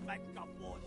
megkapod!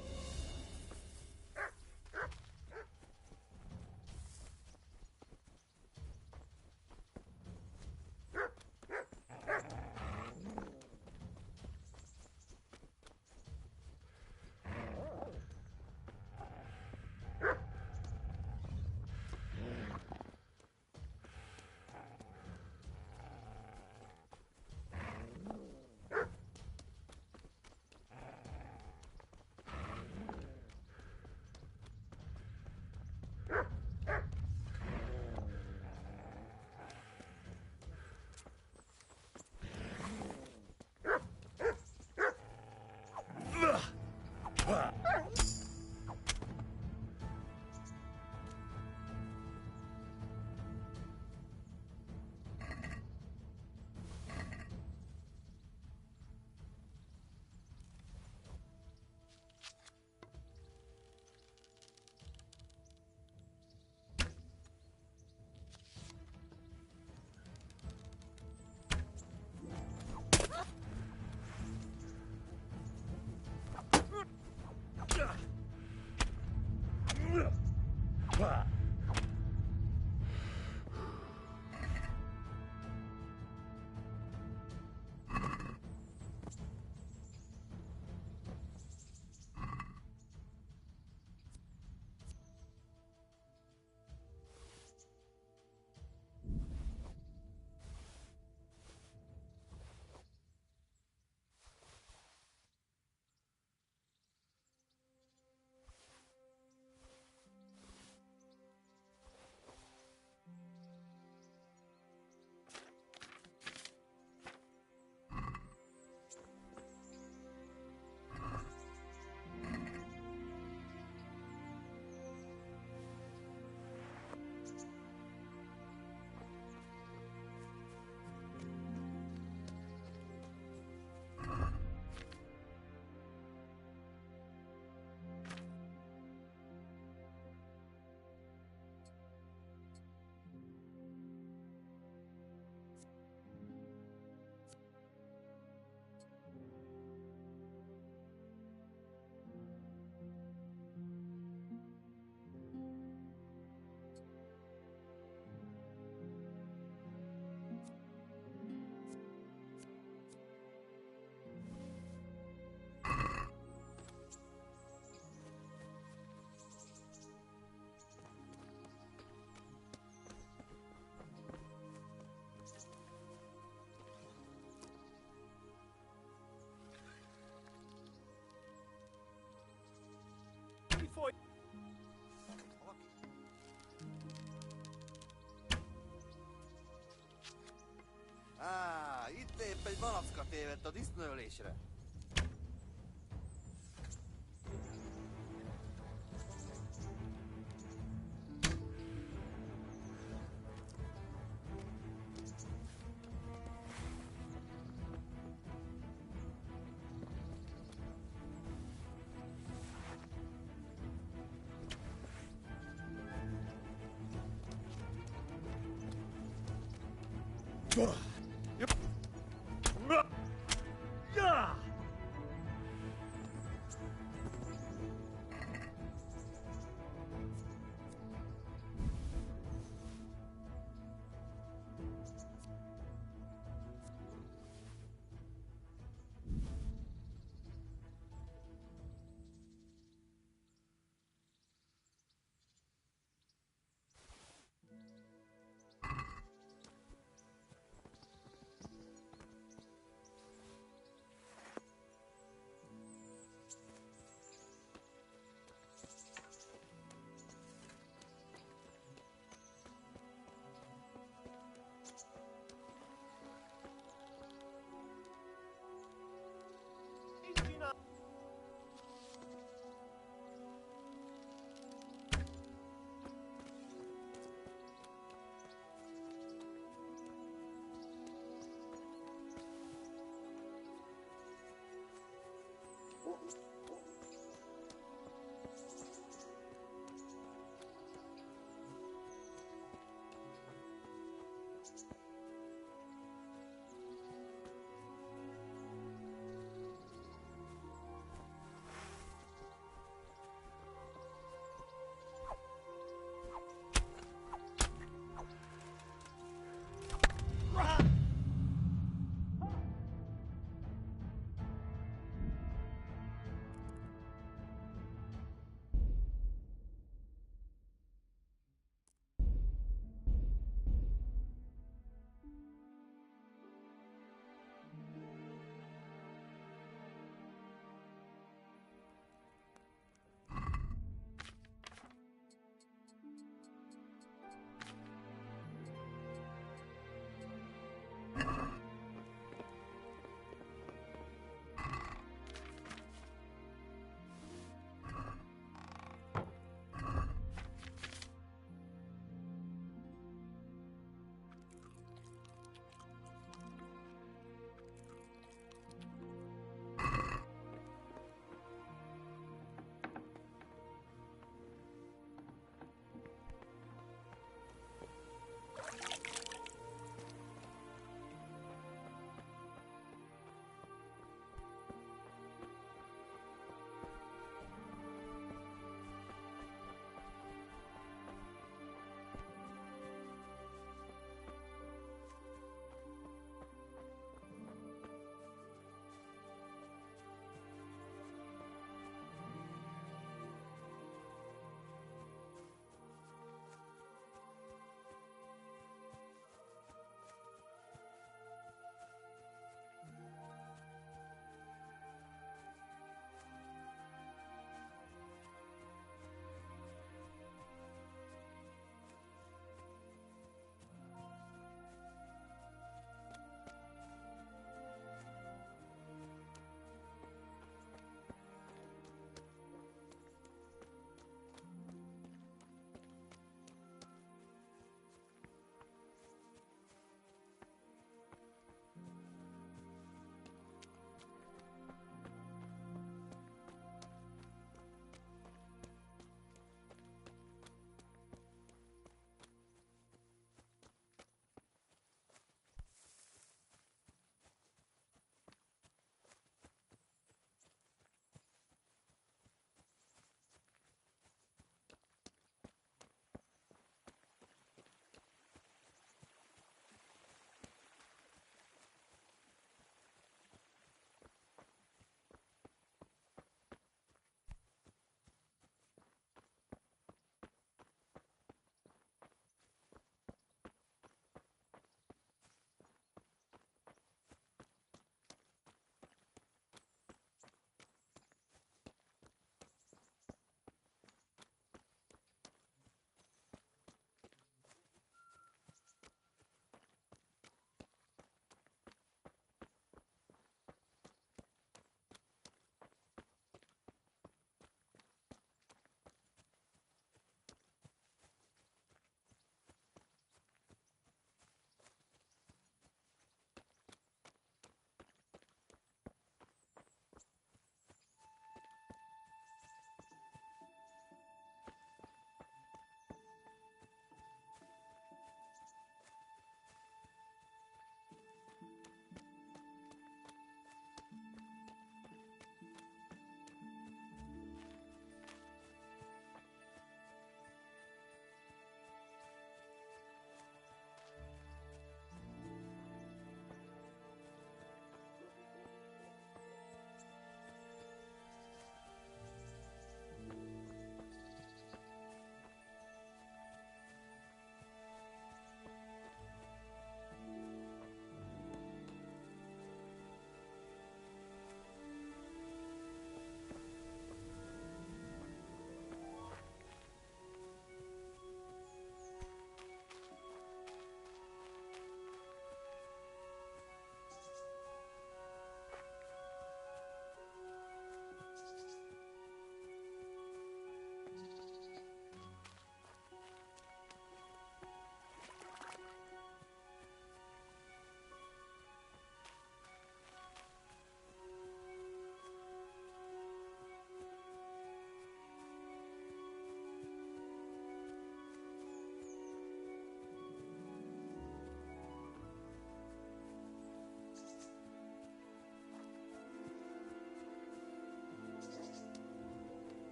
Itt épp egy malacka tévedt a disznőlésre.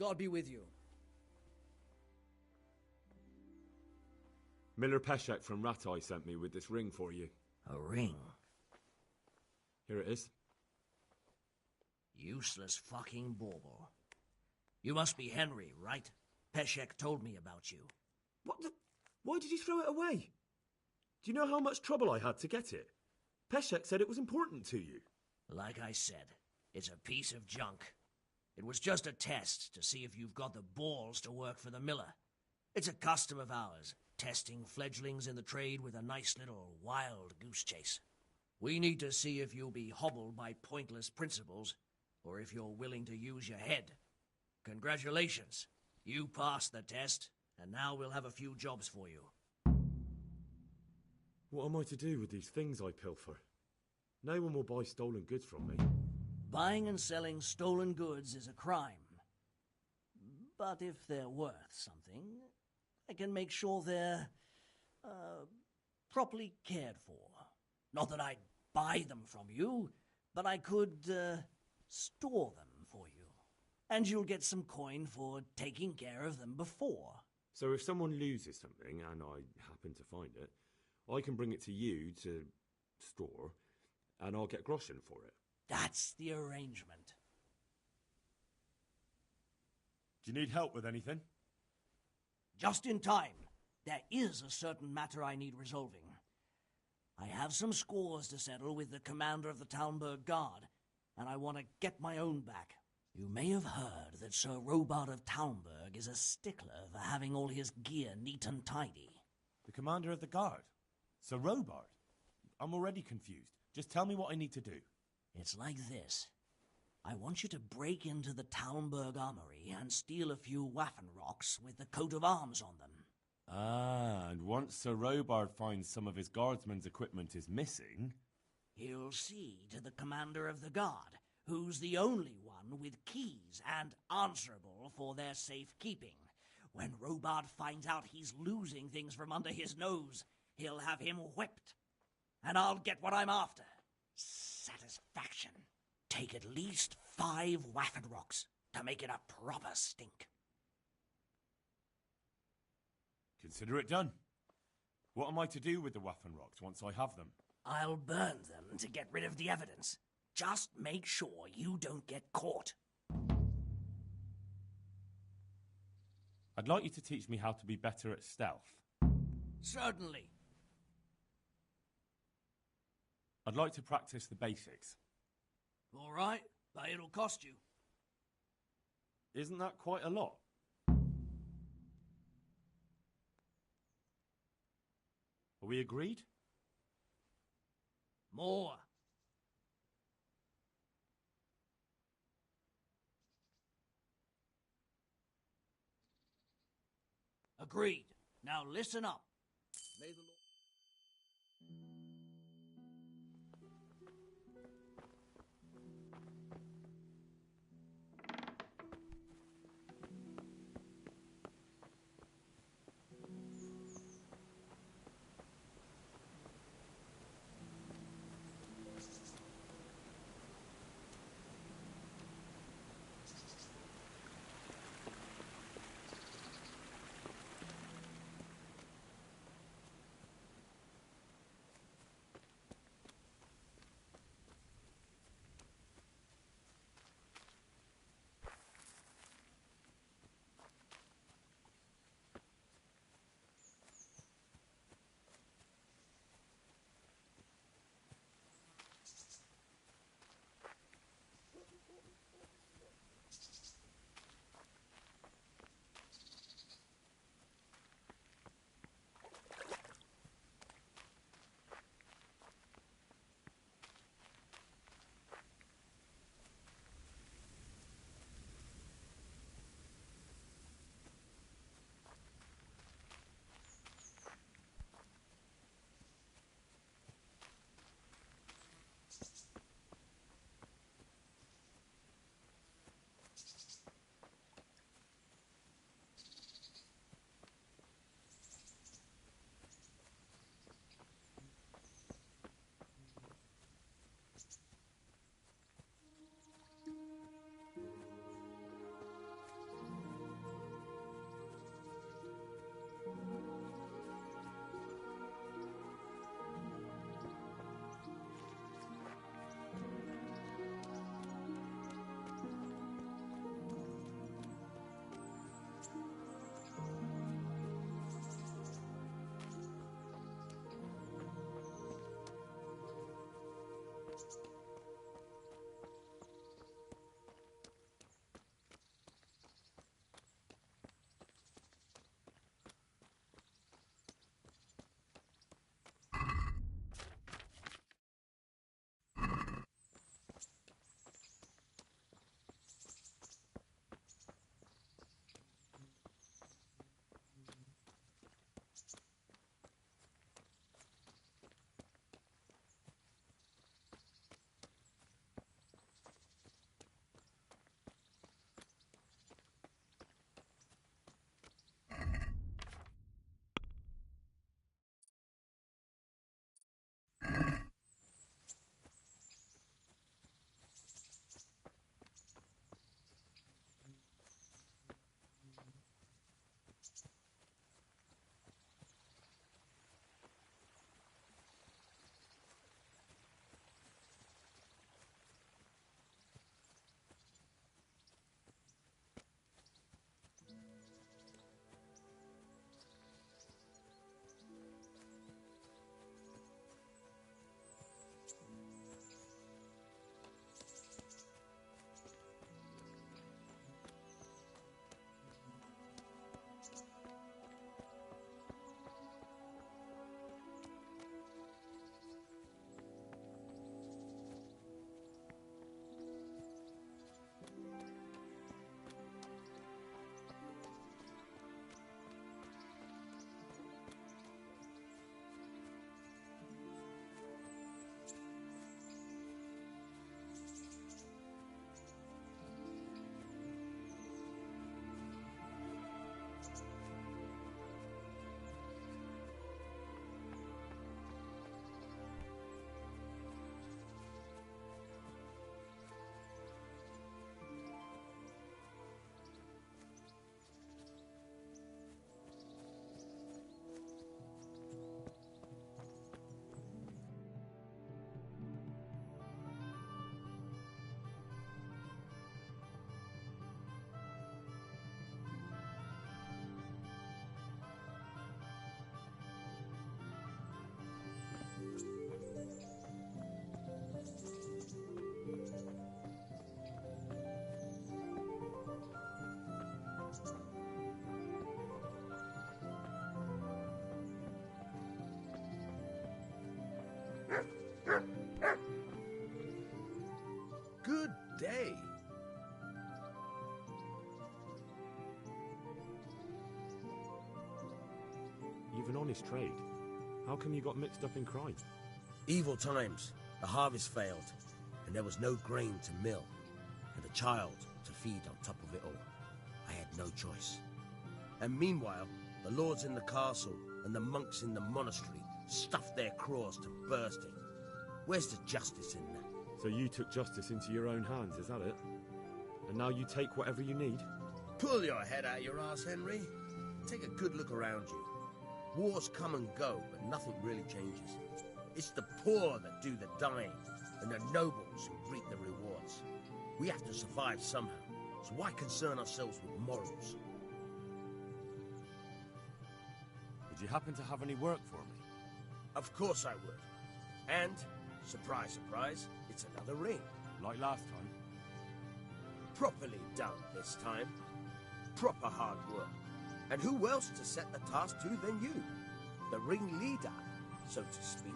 God be with you. Miller Peshek from Ratai sent me with this ring for you. A ring? Here it is. Useless fucking bauble. You must be Henry, right? Peshek told me about you. What the... Why did you throw it away? Do you know how much trouble I had to get it? Peshek said it was important to you. Like I said, it's a piece of junk. It was just a test to see if you've got the balls to work for the miller. It's a custom of ours, testing fledglings in the trade with a nice little wild goose chase. We need to see if you'll be hobbled by pointless principles, or if you're willing to use your head. Congratulations. You passed the test, and now we'll have a few jobs for you. What am I to do with these things I pilfer? No one will buy stolen goods from me. Buying and selling stolen goods is a crime. But if they're worth something, I can make sure they're, properly cared for. Not that I'd buy them from you, but I could, store them for you. And you'll get some coin for taking care of them before. So if someone loses something, and I happen to find it, I can bring it to you to store, and I'll get groschen for it. That's the arrangement. Do you need help with anything? Just in time. There is a certain matter I need resolving. I have some scores to settle with the commander of the Talmberg Guard, and I want to get my own back. You may have heard that Sir Robard of Talmberg is a stickler for having all his gear neat and tidy. The commander of the guard? Sir Robard? I'm already confused. Just tell me what I need to do. It's like this. I want you to break into the Talmberg armory and steal a few Waffenrocks with the coat of arms on them. Ah, and once Sir Robard finds some of his guardsmen's equipment is missing... He'll see to the commander of the guard, who's the only one with keys and answerable for their safekeeping. When Robard finds out he's losing things from under his nose, he'll have him whipped. And I'll get what I'm after. Satisfaction. Take at least 5 Waffenrocks to make it a proper stink. Consider it done. What am I to do with the Waffenrocks once I have them? I'll burn them to get rid of the evidence. Just make sure you don't get caught. I'd like you to teach me how to be better at stealth. Certainly. I'd like to practice the basics. All right, but it'll cost you. Isn't that quite a lot? Are we agreed? More. Agreed. Now listen up. May the Lord... day. You've an honest trade. How come you got mixed up in crime? Evil times. The harvest failed, and there was no grain to mill, and a child to feed on top of it all. I had no choice. And meanwhile, the lords in the castle and the monks in the monastery stuffed their craws to bursting. Where's the justice in that? So you took justice into your own hands, is that it? And now you take whatever you need? Pull your head out your ass, Henry. Take a good look around you. Wars come and go, but nothing really changes. It's the poor that do the dying, and the nobles who reap the rewards. We have to survive somehow, so why concern ourselves with morals? Would you happen to have any work for me? Of course I would. And, surprise, surprise, it's another ring. Like last time? Properly done this time. Proper hard work. And who else to set the task to than you? The ringleader, so to speak.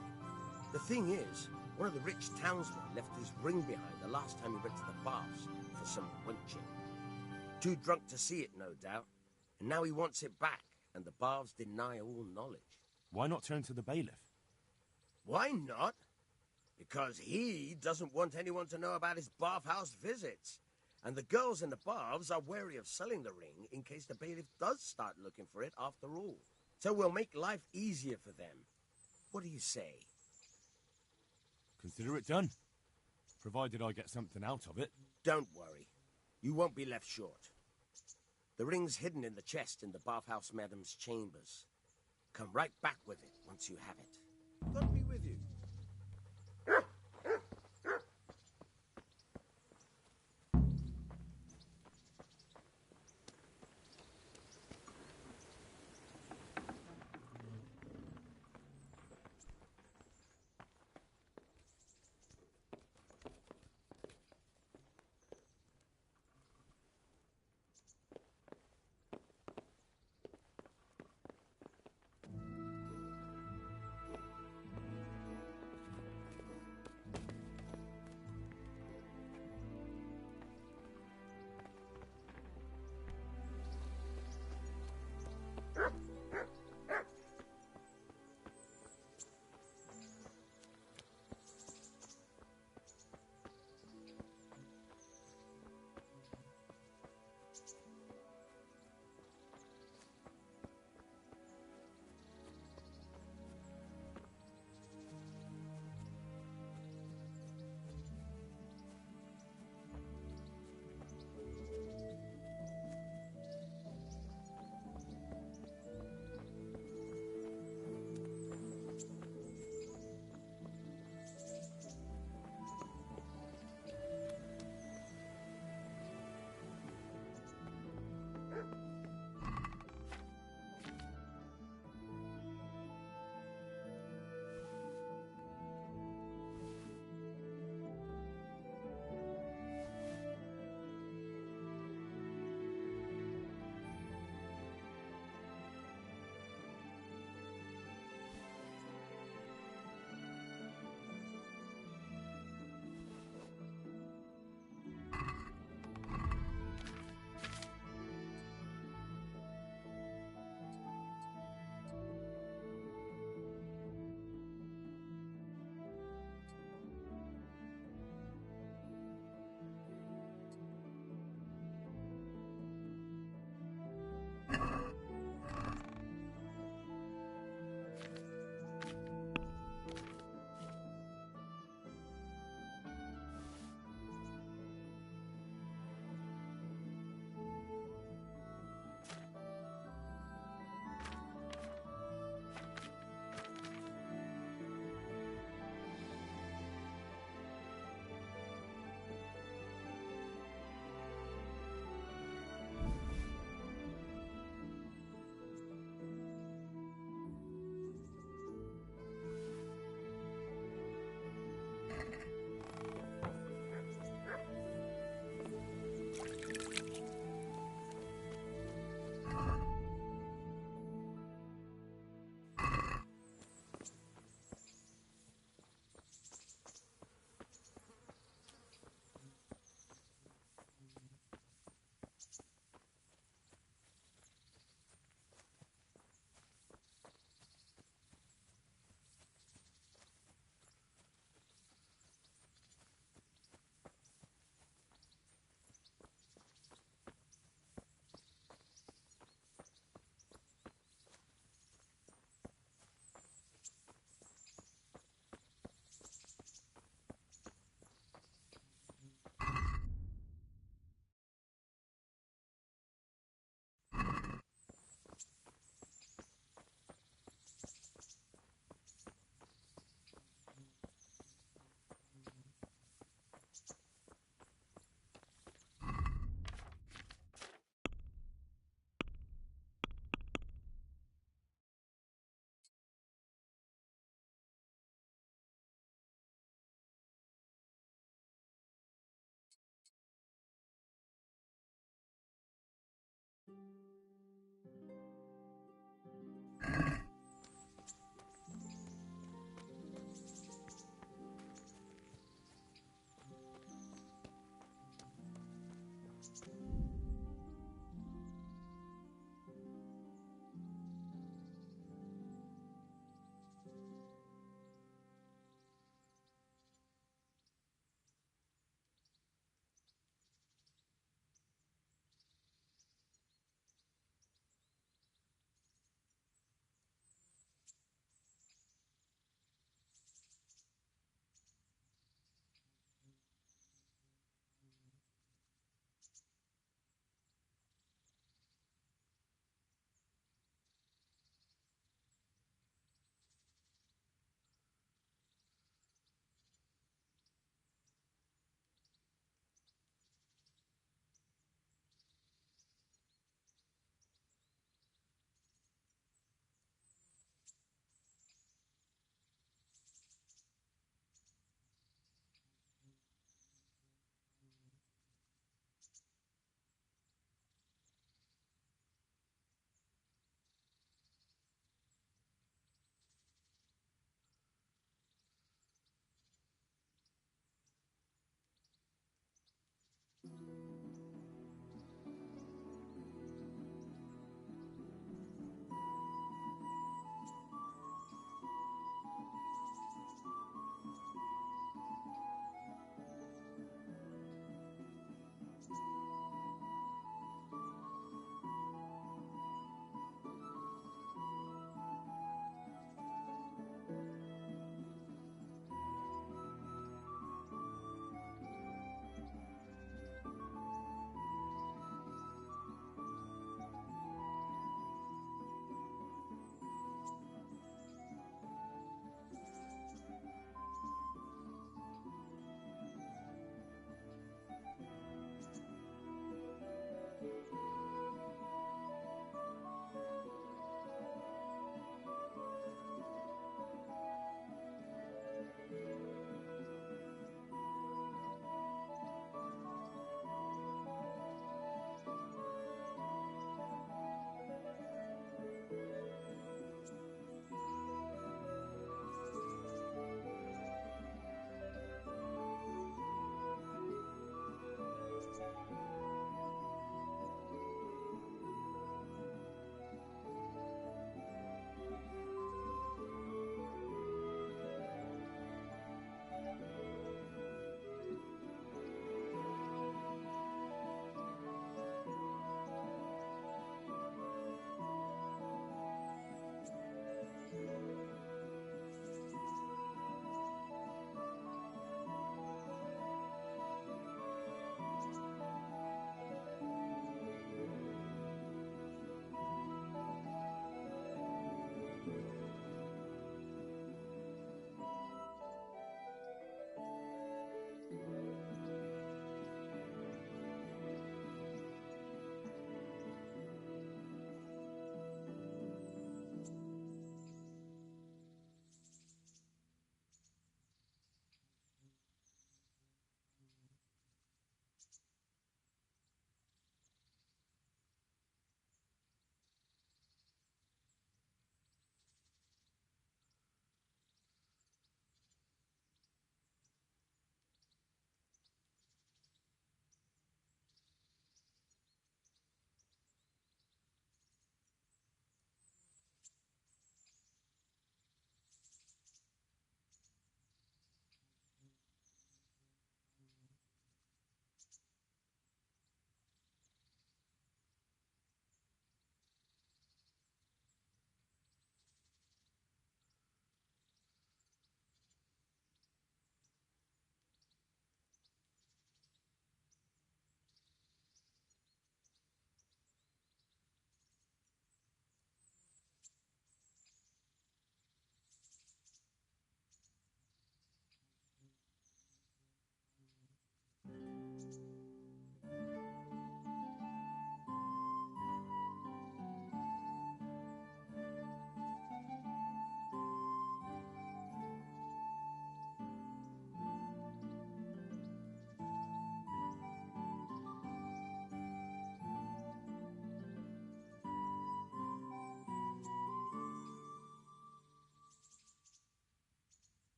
The thing is, one of the rich townsmen left his ring behind the last time he went to the baths for some wenching. Too drunk to see it, no doubt. And now he wants it back, and the baths deny all knowledge. Why not turn to the bailiff? Why not? Because he doesn't want anyone to know about his bathhouse visits. And the girls in the baths are wary of selling the ring in case the bailiff does start looking for it after all. So we'll make life easier for them. What do you say? Consider it done. Provided I get something out of it. Don't worry. You won't be left short. The ring's hidden in the chest in the bathhouse madam's chambers. Come right back with it once you have it. God be with you.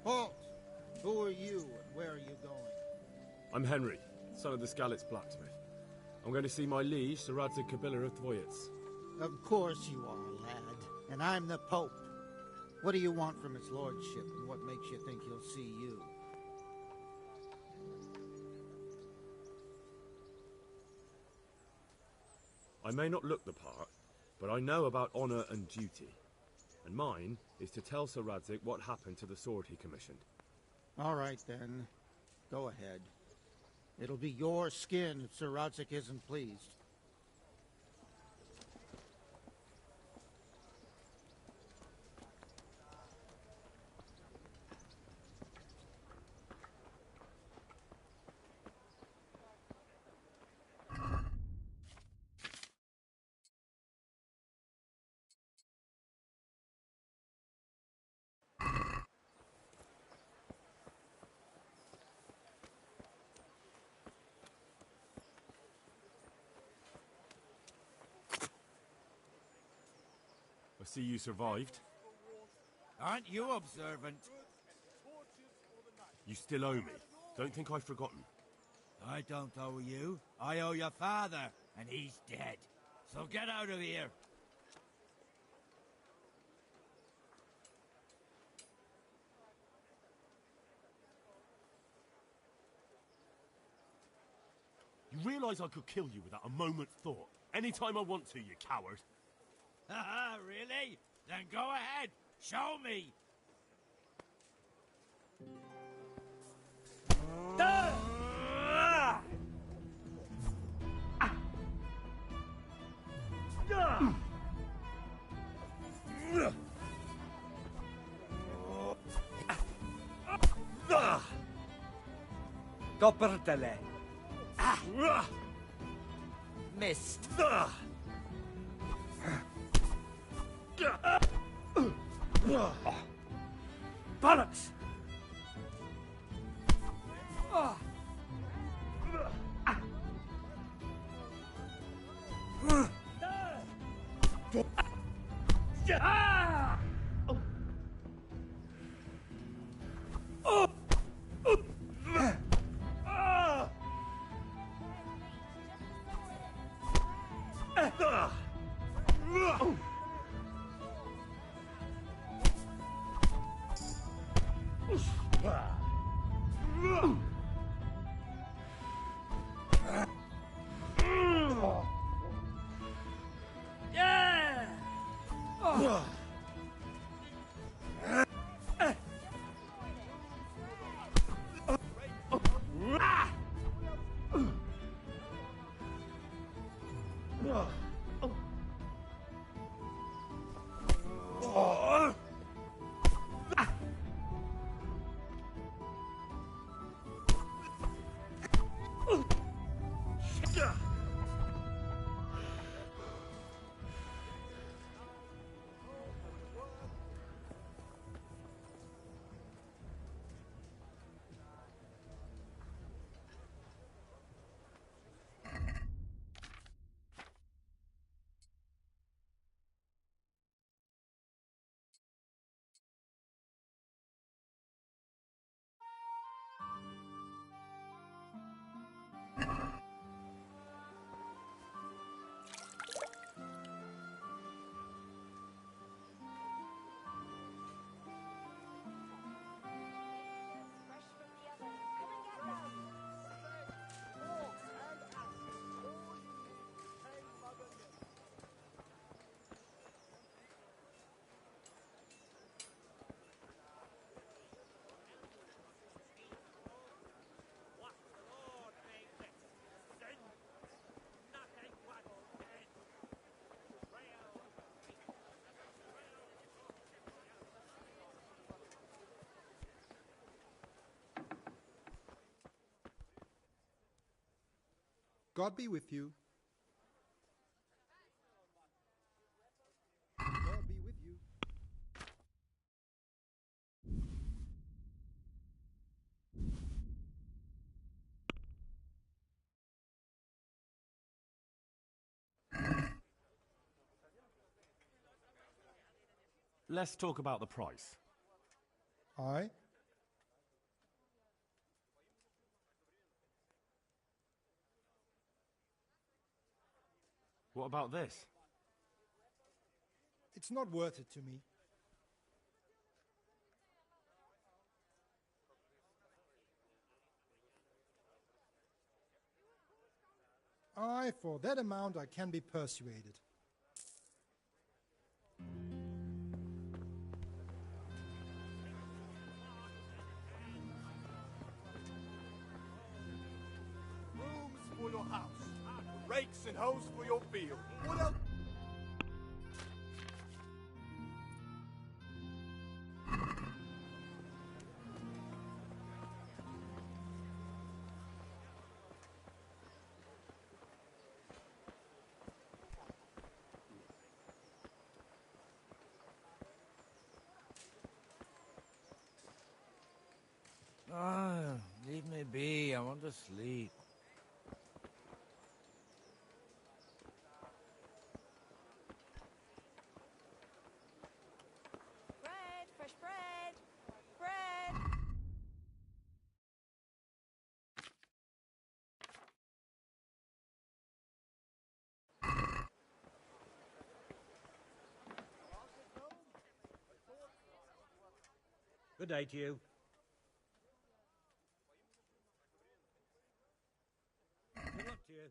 Halt! Who are you and where are you going? I'm Henry, son of the Skalitz blacksmith. I'm going to see my liege, Sir Radzig Kabiller of Dvoyitz. Of course you are, lad. And I'm the Pope. What do you want from his lordship, and what makes you think he'll see you? I may not look the part, but I know about honour and duty. And mine is to tell Sir Radzig what happened to the sword he commissioned. All right, then. Go ahead. It'll be your skin if Sir Radzig isn't pleased. I see you survived. Aren't you observant? You still owe me. Don't think I've forgotten. I don't owe you. I owe your father, and he's dead. So get out of here. You realise I could kill you without a moment's thought? Anytime I want to, you coward. Haha, really? Then go ahead. Show me. Coppertele. Missed. Bollocks! God be with you. God be with you. Let's talk about the price. Aye? What about this? It's not worth it to me. Aye, for that amount I can be persuaded. Brooms for your house. Rakes and hoes for your field. What else? Ah, leave me be. I want to sleep. Bread, fresh bread. Bread. Good day to you. Good luck to you.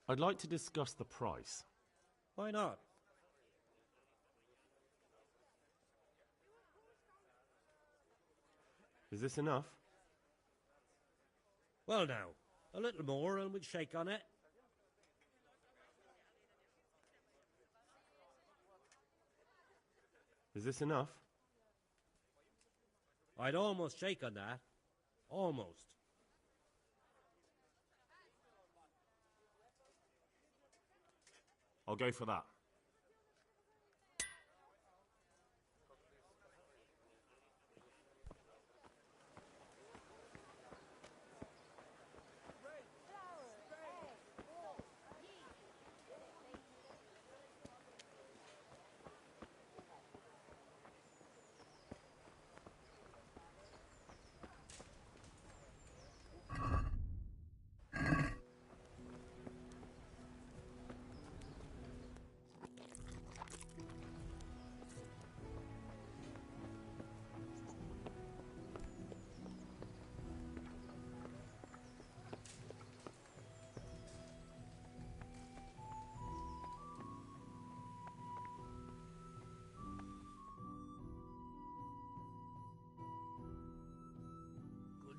I'd like to discuss the price. Why not? Is this enough? Well now, a little more and we'd shake on it. Is this enough? I'd almost shake on that. Almost. I'll go for that.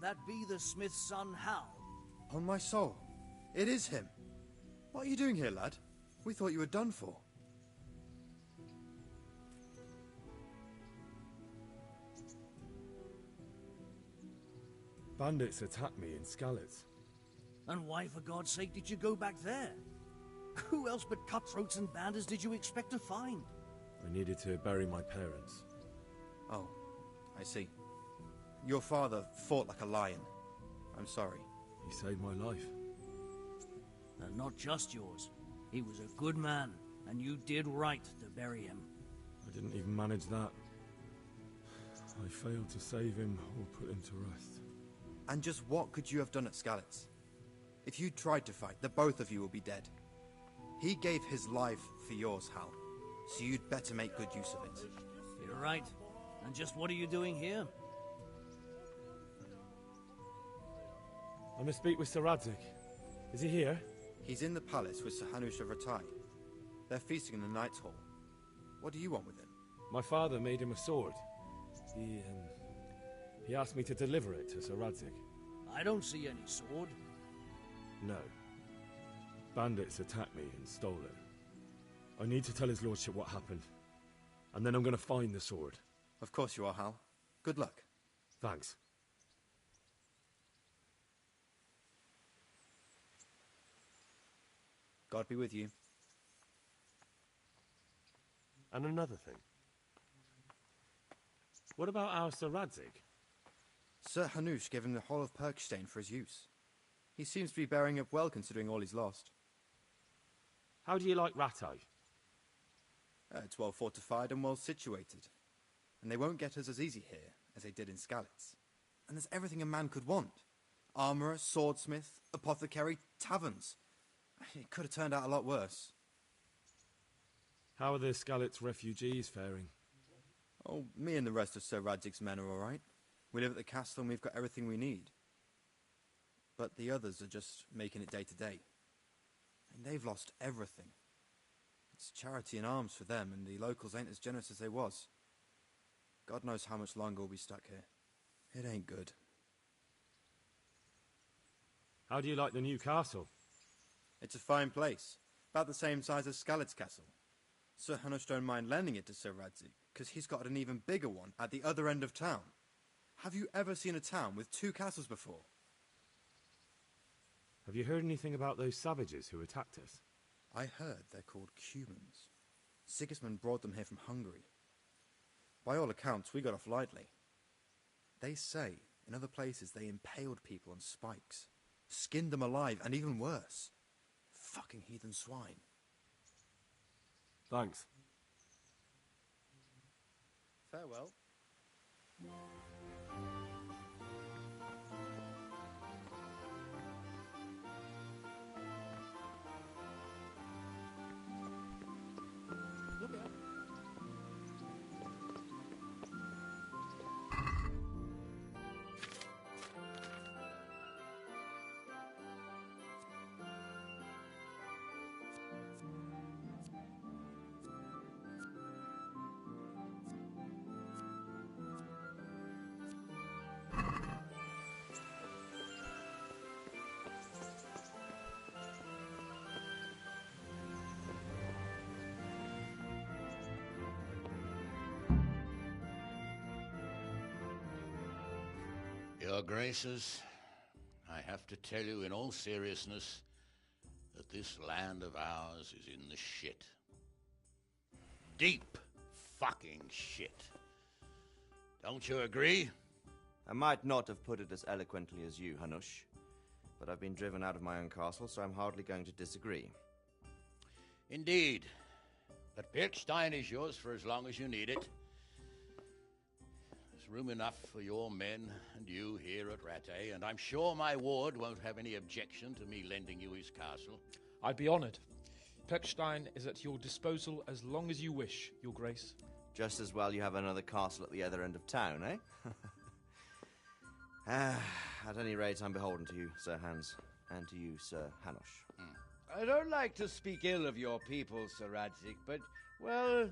Could that be the smith's son, Hal? On my soul, it is him. What are you doing here, lad? We thought you were done for. Bandits attacked me in Skalitz. And why, for God's sake, did you go back there? Who else but cutthroats and bandits did you expect to find? I needed to bury my parents. Oh, I see. Your father fought like a lion. I'm sorry. He saved my life. And not just yours. He was a good man, and you did right to bury him. I didn't even manage that. I failed to save him or put him to rest. And just what could you have done at Skalitz? If you tried to fight, the both of you will be dead. He gave his life for yours, Hal. So you'd better make good use of it. You're right. And just what are you doing here? I must speak with Sir Radzig. Is he here? He's in the palace with Sir Hanush of Ratai. They're feasting in the Knight's Hall. What do you want with him? My father made him a sword. He asked me to deliver it to Sir Radzig. I don't see any sword. No. Bandits attacked me and stole it. I need to tell his lordship what happened. And then I'm going to find the sword. Of course you are, Hal. Good luck. Thanks. God be with you. And another thing. What about our Sir Radzig? Sir Hanush gave him the whole of Perkstein for his use. He seems to be bearing up well considering all he's lost. How do you like Rattay? It's well fortified and well situated. And they won't get us as easy here as they did in Skalitz. And there's everything a man could want. Armourer, swordsmith, apothecary, taverns. It could have turned out a lot worse. How are the Skalitz refugees faring? Oh, me and the rest of Sir Radzig's men are all right. We live at the castle and we've got everything we need. But the others are just making it day to day. And they've lost everything. It's charity and arms for them, and the locals ain't as generous as they was. God knows how much longer we'll be stuck here. It ain't good. How do you like the new castle? It's a fine place. About the same size as Skalitz Castle. Sir Hanush don't mind lending it to Sir Radzig, because he's got an even bigger one at the other end of town. Have you ever seen a town with two castles before? Have you heard anything about those savages who attacked us? I heard they're called Cumans. Sigismund brought them here from Hungary. By all accounts, we got off lightly. They say, in other places, they impaled people on spikes, skinned them alive, and even worse. Fucking heathen swine. Thanks. Farewell. Your Graces, I have to tell you in all seriousness that this land of ours is in the shit. Deep fucking shit. Don't you agree? I might not have put it as eloquently as you, Hanush, but I've been driven out of my own castle, so I'm hardly going to disagree. Indeed. But Pirkstein is yours for as long as you need it. There's room enough for your men and you here at Rattay, and I'm sure my ward won't have any objection to me lending you his castle. I'd be honoured. Pirkstein is at your disposal as long as you wish, Your Grace. Just as well you have another castle at the other end of town, eh? At any rate, I'm beholden to you, Sir Hans, and to you, Sir Hanush. I don't like to speak ill of your people, Sir Radzig, but, well,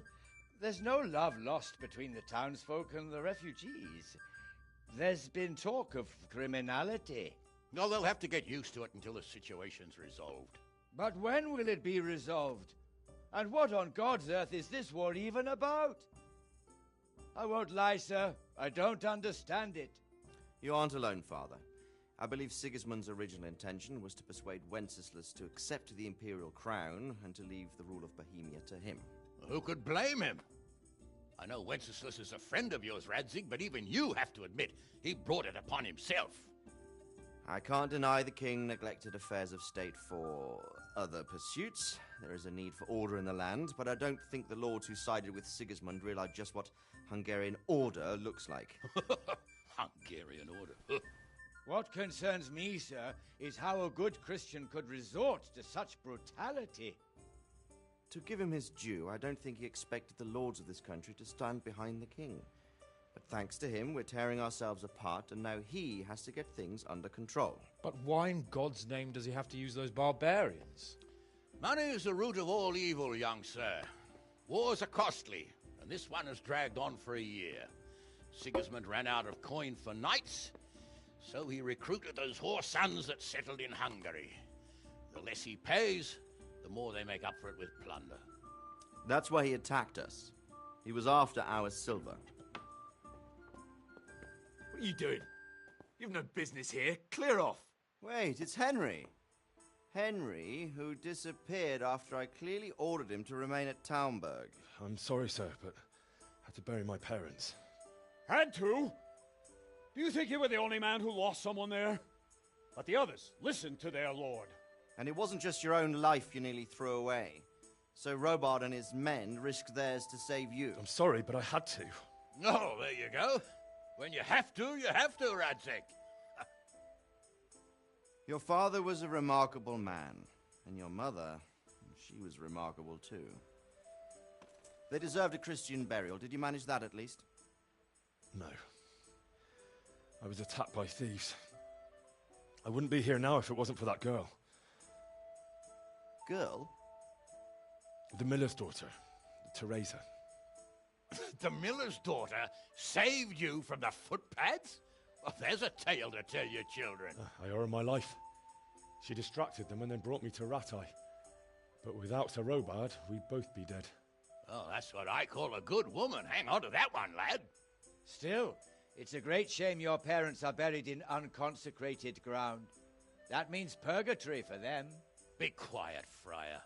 there's no love lost between the townsfolk and the refugees. There's been talk of criminality. No, they'll have to get used to it until the situation's resolved. But when will it be resolved? And what on God's earth is this war even about? I won't lie, sir. I don't understand it. You aren't alone, Father. I believe Sigismund's original intention was to persuade Wenceslas to accept the imperial crown and to leave the rule of Bohemia to him. Who could blame him? I know Wenceslas is a friend of yours, Radzig, but even you have to admit he brought it upon himself. I can't deny the king neglected affairs of state for other pursuits. There is a need for order in the land, but I don't think the lords who sided with Sigismund realized just what Hungarian order looks like. Hungarian order? What concerns me, sir, is how a good Christian could resort to such brutality. To give him his due, I don't think he expected the lords of this country to stand behind the king. But thanks to him, we're tearing ourselves apart, and now he has to get things under control. But why in God's name does he have to use those barbarians? Money is the root of all evil, young sir. Wars are costly, and this one has dragged on for a year. Sigismund ran out of coin for knights, so he recruited those whore sons that settled in Hungary. The less he pays, the more they make up for it with plunder. That's why he attacked us. He was after our silver. What are you doing? You've no business here. Clear off. Wait, it's Henry. Henry, who disappeared after I clearly ordered him to remain at Townburg. I'm sorry, sir, but I had to bury my parents. Had to? Do you think you were the only man who lost someone there? But the others listened to their lord. And it wasn't just your own life you nearly threw away. So Robard and his men risked theirs to save you. I'm sorry, but I had to. Oh, there you go. When you have to, Radzig. Your father was a remarkable man, and your mother, she was remarkable too. They deserved a Christian burial. Did you manage that at least? No. I was attacked by thieves. I wouldn't be here now if it wasn't for that girl. Girl? The miller's daughter, Teresa. The miller's daughter saved you from the footpads? Well, there's a tale to tell your children. I owe her my life. She distracted them and then brought me to Ratai. But without Sir Robard, we'd both be dead. Oh, that's what I call a good woman. Hang on to that one, lad. Still, it's a great shame your parents are buried in unconsecrated ground. That means purgatory for them. Be quiet, Friar.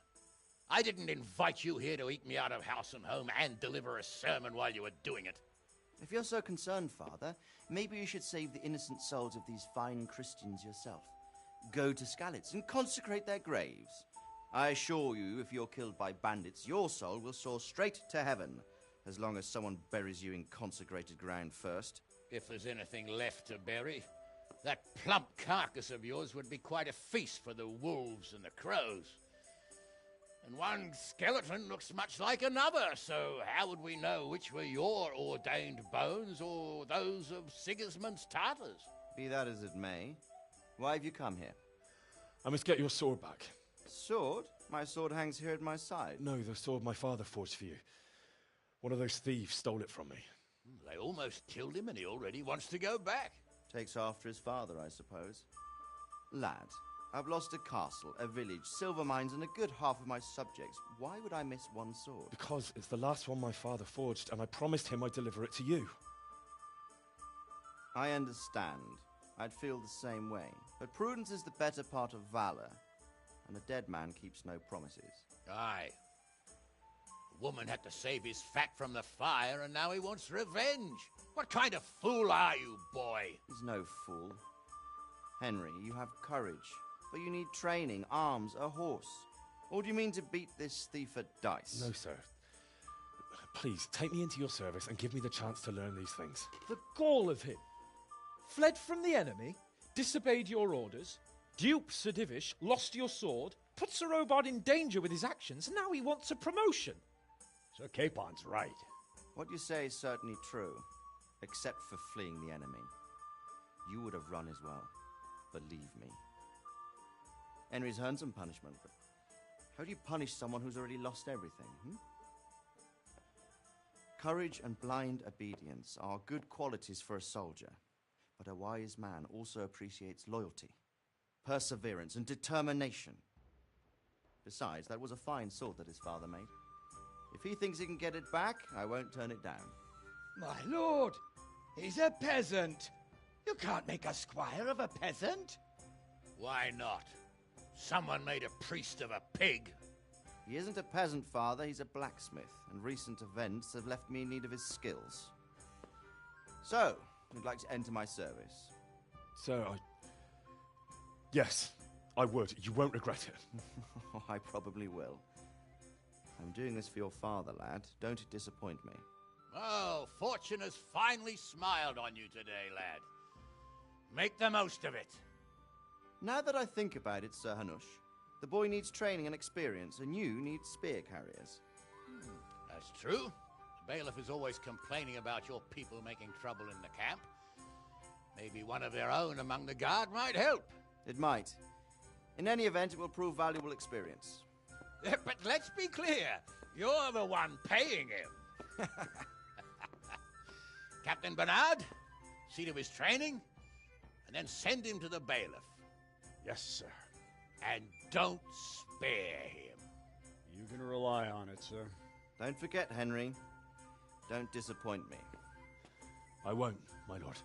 I didn't invite you here to eat me out of house and home and deliver a sermon while you were doing it. If you're so concerned, Father, maybe you should save the innocent souls of these fine Christians yourself. Go to Skalitz and consecrate their graves. I assure you, if you're killed by bandits, your soul will soar straight to heaven, as long as someone buries you in consecrated ground first. If there's anything left to bury, that plump carcass of yours would be quite a feast for the wolves and the crows. And one skeleton looks much like another, so how would we know which were your ordained bones or those of Sigismund's Tartars? Be that as it may, why have you come here? I must get your sword back. Sword? My sword hangs here at my side. No, the sword my father forged for you. One of those thieves stole it from me. They almost killed him and he already wants to go back. Takes after his father, I suppose. Lad, I've lost a castle, a village, silver mines, and a good half of my subjects. Why would I miss one sword? Because it's the last one my father forged, and I promised him I'd deliver it to you. I understand. I'd feel the same way. But prudence is the better part of valor, and a dead man keeps no promises. Aye. The woman had to save his fat from the fire, and now he wants revenge. What kind of fool are you, boy? He's no fool. Henry, you have courage, but you need training, arms, a horse. Or do you mean to beat this thief at dice? No, sir. Please, take me into your service and give me the chance to learn these things. The gall of him. Fled from the enemy, disobeyed your orders, duped Sir Divish, lost your sword, put Sir Robard in danger with his actions, and now he wants a promotion. Sir Capon's right. What you say is certainly true, except for fleeing the enemy. You would have run as well, believe me. Henry's earned some punishment, but how do you punish someone who's already lost everything, Courage and blind obedience are good qualities for a soldier, but a wise man also appreciates loyalty, perseverance, and determination. Besides, that was a fine sword that his father made. If he thinks he can get it back, I won't turn it down. My lord, he's a peasant. You can't make a squire of a peasant. Why not? Someone made a priest of a pig. He isn't a peasant, Father. He's a blacksmith, and recent events have left me in need of his skills. So, you'd like to enter my service? Sir, Yes, I would. You won't regret it. I probably will. I'm doing this for your father, lad. Don't disappoint me. Oh, fortune has finally smiled on you today, lad. Make the most of it. Now that I think about it, Sir Hanush, the boy needs training and experience, and you need spear carriers. That's true. The bailiff is always complaining about your people making trouble in the camp. Maybe one of their own among the guard might help. It might. In any event, it will prove valuable experience. But let's be clear. You're the one paying him. Captain Bernard, see to his training, and then send him to the bailiff. Yes, sir. And don't spare him. You can rely on it, sir. Don't forget, Henry. Don't disappoint me. I won't, my lord.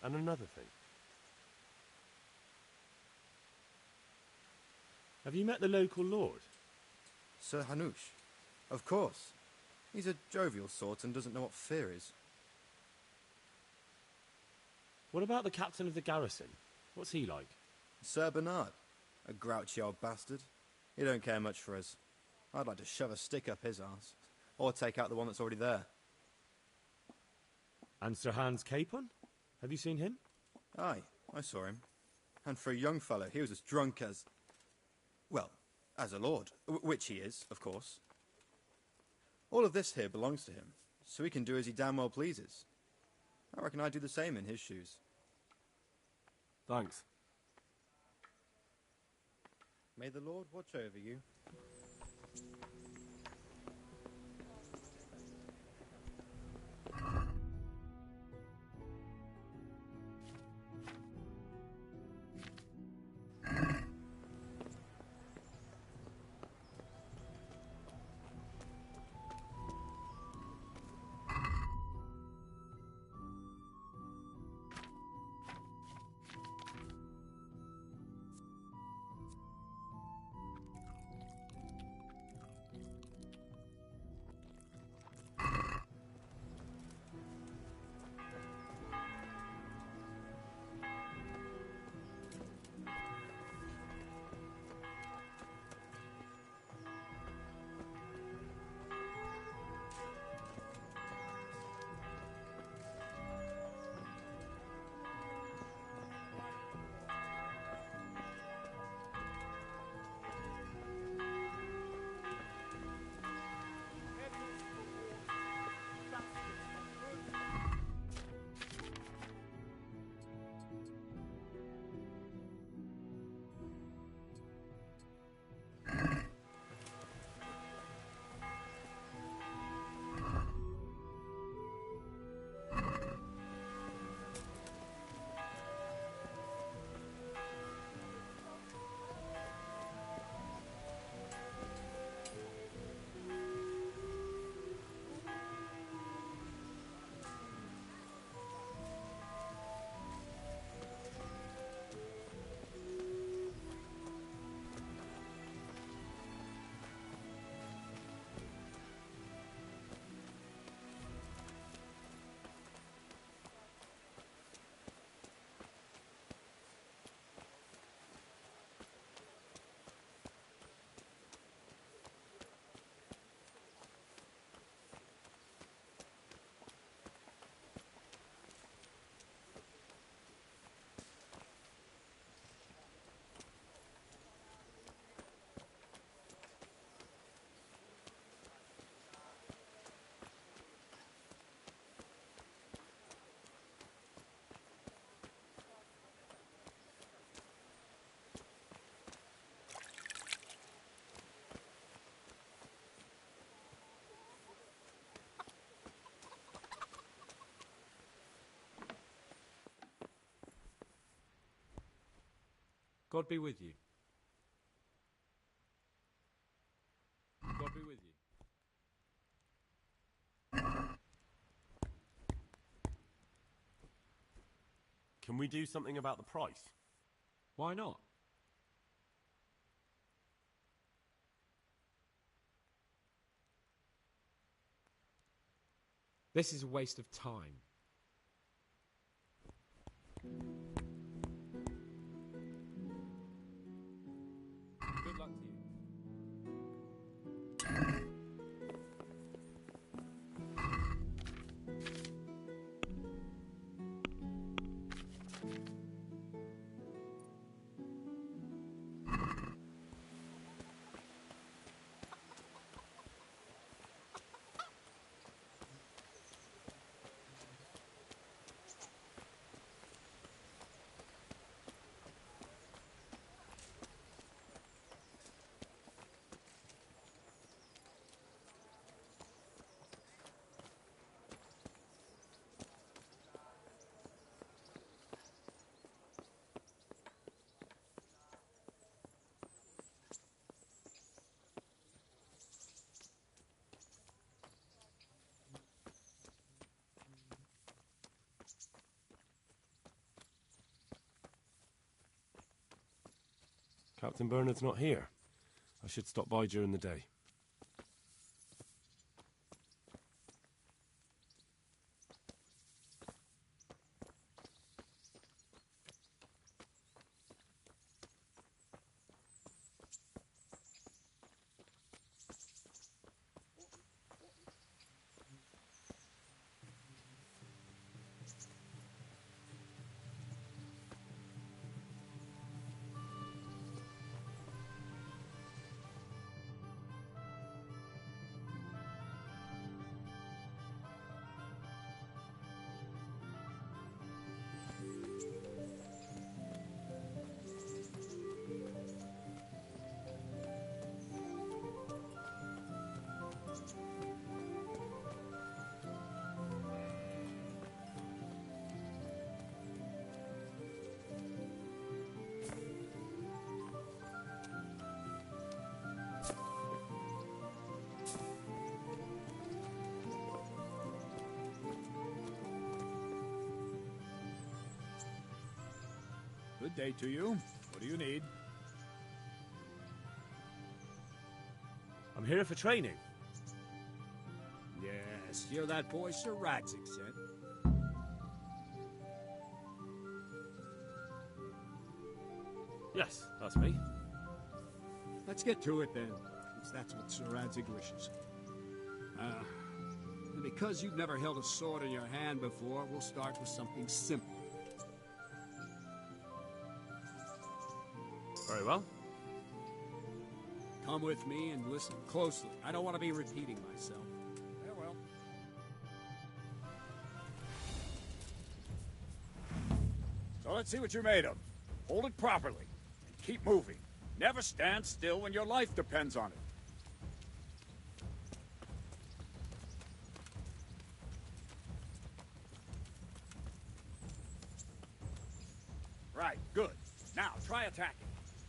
And another thing. Have you met the local lord? Sir Hanush? Of course. He's a jovial sort and doesn't know what fear is. What about the captain of the garrison? What's he like? Sir Bernard. A grouchy old bastard. He don't care much for us. I'd like to shove a stick up his arse. Or take out the one that's already there. And Sir Hans Capon? Have you seen him? Aye, I saw him. And for a young fellow, he was as drunk as... well, as a lord. Which he is, of course. All of this here belongs to him, so he can do as he damn well pleases. I reckon I'd do the same in his shoes. Thanks. May the Lord watch over you. God be with you. God be with you. Can we do something about the price? Why not? This is a waste of time. Good luck to you. Captain Bernard's not here. I should stop by during the day. Good day to you. What do you need? I'm here for training. Yes, you're that boy Sir Radzig sent. Yes, that's me. Let's get to it then, since that's what Sir Radzig wishes. And because you've never held a sword in your hand before, we'll start with something simple. Very well. Come with me and listen closely. I don't want to be repeating myself. Farewell. So let's see what you're made of. Hold it properly. And keep moving. Never stand still when your life depends on it. Right, good. Now, try attacking.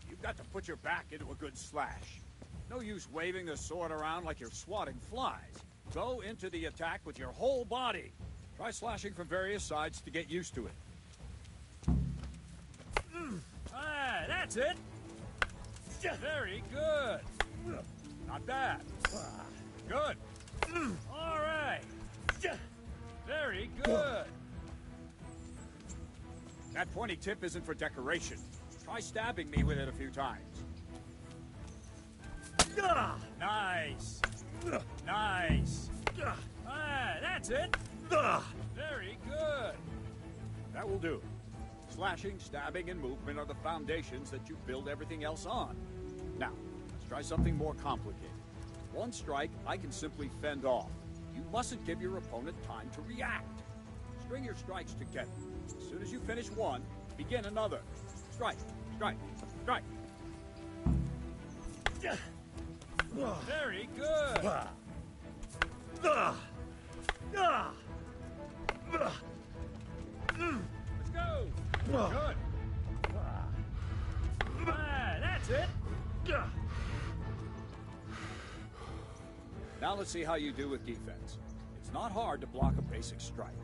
You've got to put your back into a good slash. No use waving the sword around like you're swatting flies. Go into the attack with your whole body. Try slashing from various sides to get used to it. Ah, that's it. Very good. Not bad. Good. All right. Very good. That pointy tip isn't for decoration. Try stabbing me with it a few times. Nice. Nice. Ah, that's it. Very good. That will do. Slashing, stabbing, and movement are the foundations that you build everything else on. Now, let's try something more complicated. One strike, I can simply fend off. You mustn't give your opponent time to react. String your strikes together. As soon as you finish one, begin another. Strike, strike, strike. Very good. Let's go. Good. That's it. Now let's see how you do with defense. It's not hard to block a basic strike.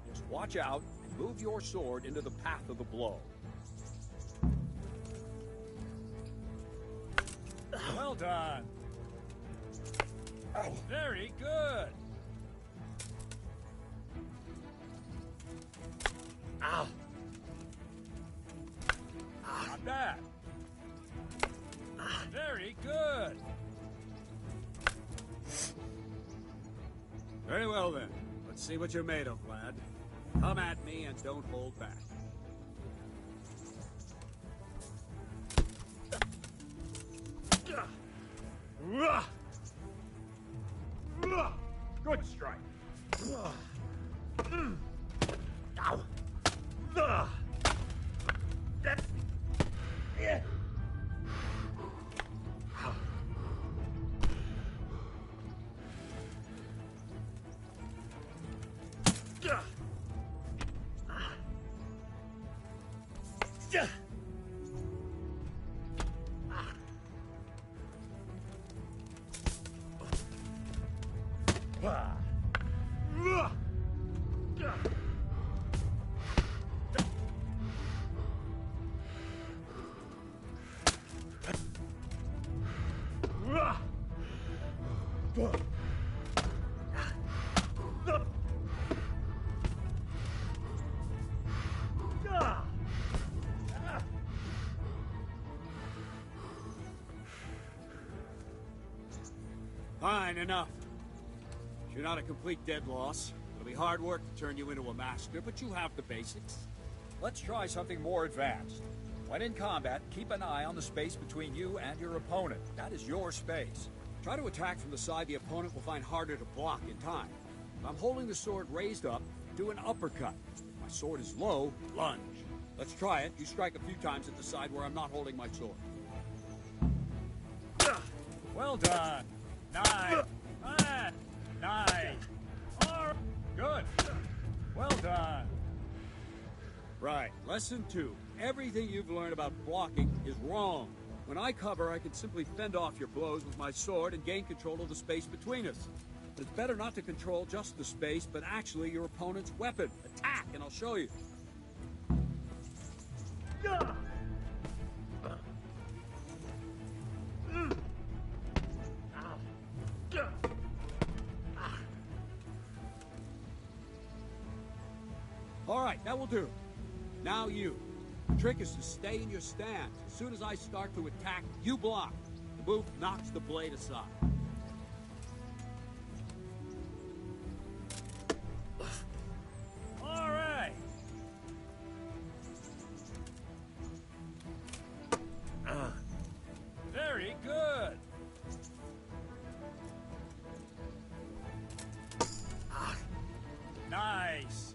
Just watch out and move your sword into the path of the blow. Well done. Very good. Ow. Not bad. Very good. Very well then. Let's see what you're made of, lad. Come at me and don't hold back. Good strike. Ow. That's... Yeah. Fine, enough. You're not a complete dead loss. It'll be hard work to turn you into a master, but you have the basics. Let's try something more advanced. When in combat, keep an eye on the space between you and your opponent. That is your space. Try to attack from the side the opponent will find harder to block in time. If I'm holding the sword raised up, do an uppercut. If my sword is low, lunge. Let's try it. You strike a few times at the side where I'm not holding my sword. Well done. Nice. Nice. Good. Well done. Right. Lesson 2. Everything you've learned about blocking is wrong. When I cover, I can simply fend off your blows with my sword and gain control of the space between us. But it's better not to control just the space, but actually your opponent's weapon. Attack, and I'll show you. All right, that will do. Now you. The trick is to stay in your stance. As soon as I start to attack, you block. The move knocks the blade aside. All right. Very good. Nice.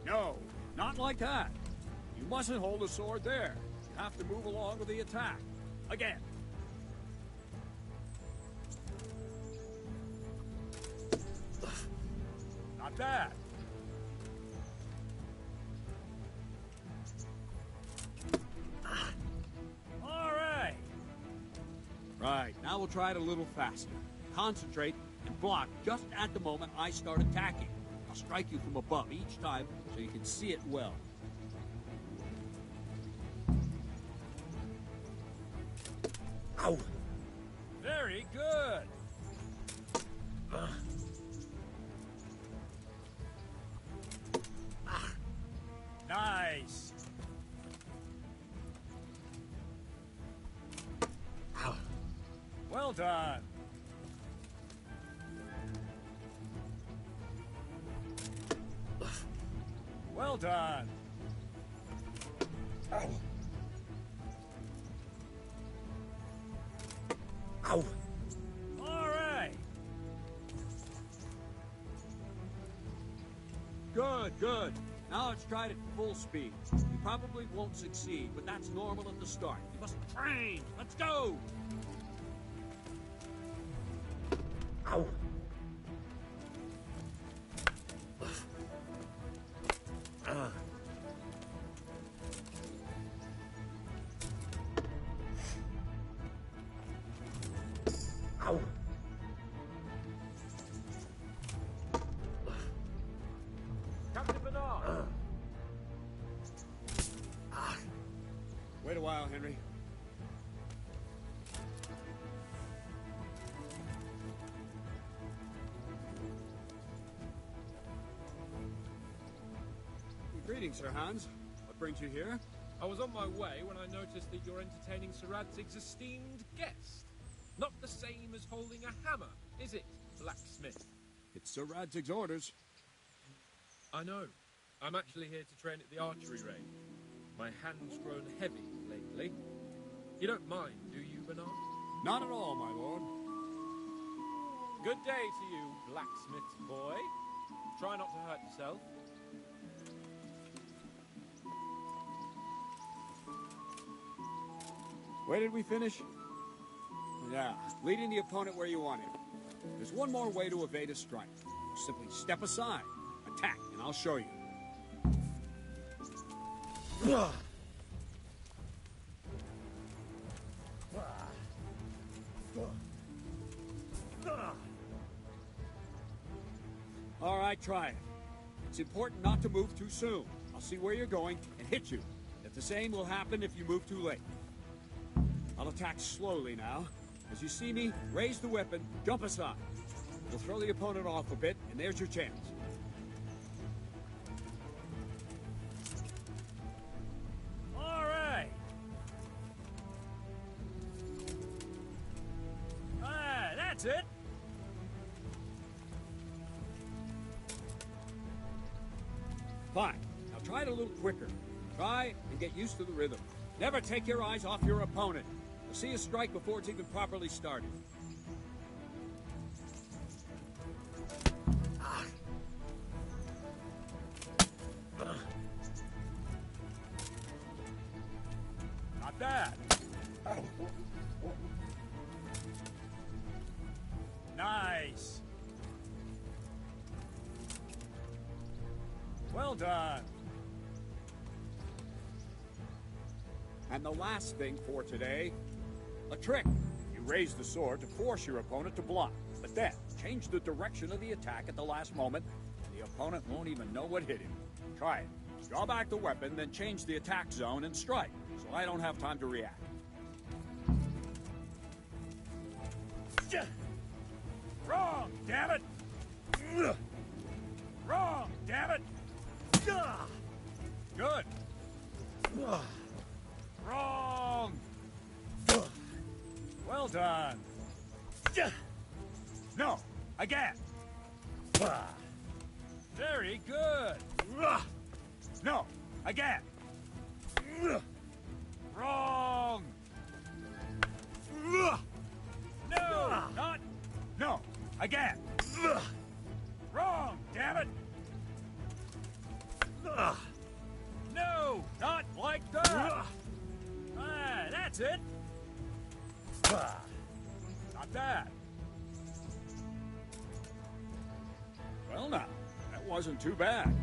No, not like that. You mustn't hold the sword there. You have to move along with the attack. Again. Not bad. All right. Right, now we'll try it a little faster. Concentrate and block just at the moment I start attacking. I'll strike you from above each time so you can see it well. Ow! Very good. Nice. Well done. Well done. Ow. Ow. All right. Good, good. Now let's try it at full speed. You probably won't succeed, but that's normal at the start. You must train. Let's go. Ow. Ow. Captain Bernard. Wait a while, Henry. Greetings, Sir Hans. What brings you here? I was on my way when I noticed that you're entertaining Sir Radzig's esteemed guest. Not the same as holding a hammer, is it, blacksmith? It's Sir Radzig's orders. I know. I'm actually here to train at the archery range. My hand's grown heavy lately. You don't mind, do you, Bernard? Not at all, my lord. Good day to you, blacksmith boy. Try not to hurt yourself. Where did we finish? Yeah, leading the opponent where you want him. There's one more way to evade a strike. You simply step aside, attack, and I'll show you. All right, try it. It's important not to move too soon. I'll see where you're going and hit you. If the same will happen if you move too late. I'll attack slowly now. As you see me, raise the weapon, jump aside. We'll throw the opponent off a bit, and there's your chance. All right. that's it. Fine. Now try it a little quicker. Try and get used to the rhythm. Never take your eyes off your opponent. You'll see a strike before it's even properly started. Not bad. Nice. Well done. And the last thing for today, a trick. You raise the sword to force your opponent to block, but then change the direction of the attack at the last moment. The opponent won't even know what hit him. Try it. Draw back the weapon, then change the attack zone and strike, so I don't have time to react. Wrong, damn it! Wrong, damn it! Good. Wrong! Well done. No, again. Very good. No, again. Wrong. No, not. No, again. Wrong, damn it. No, not like that. That's it. Not bad. Well now, that wasn't too bad.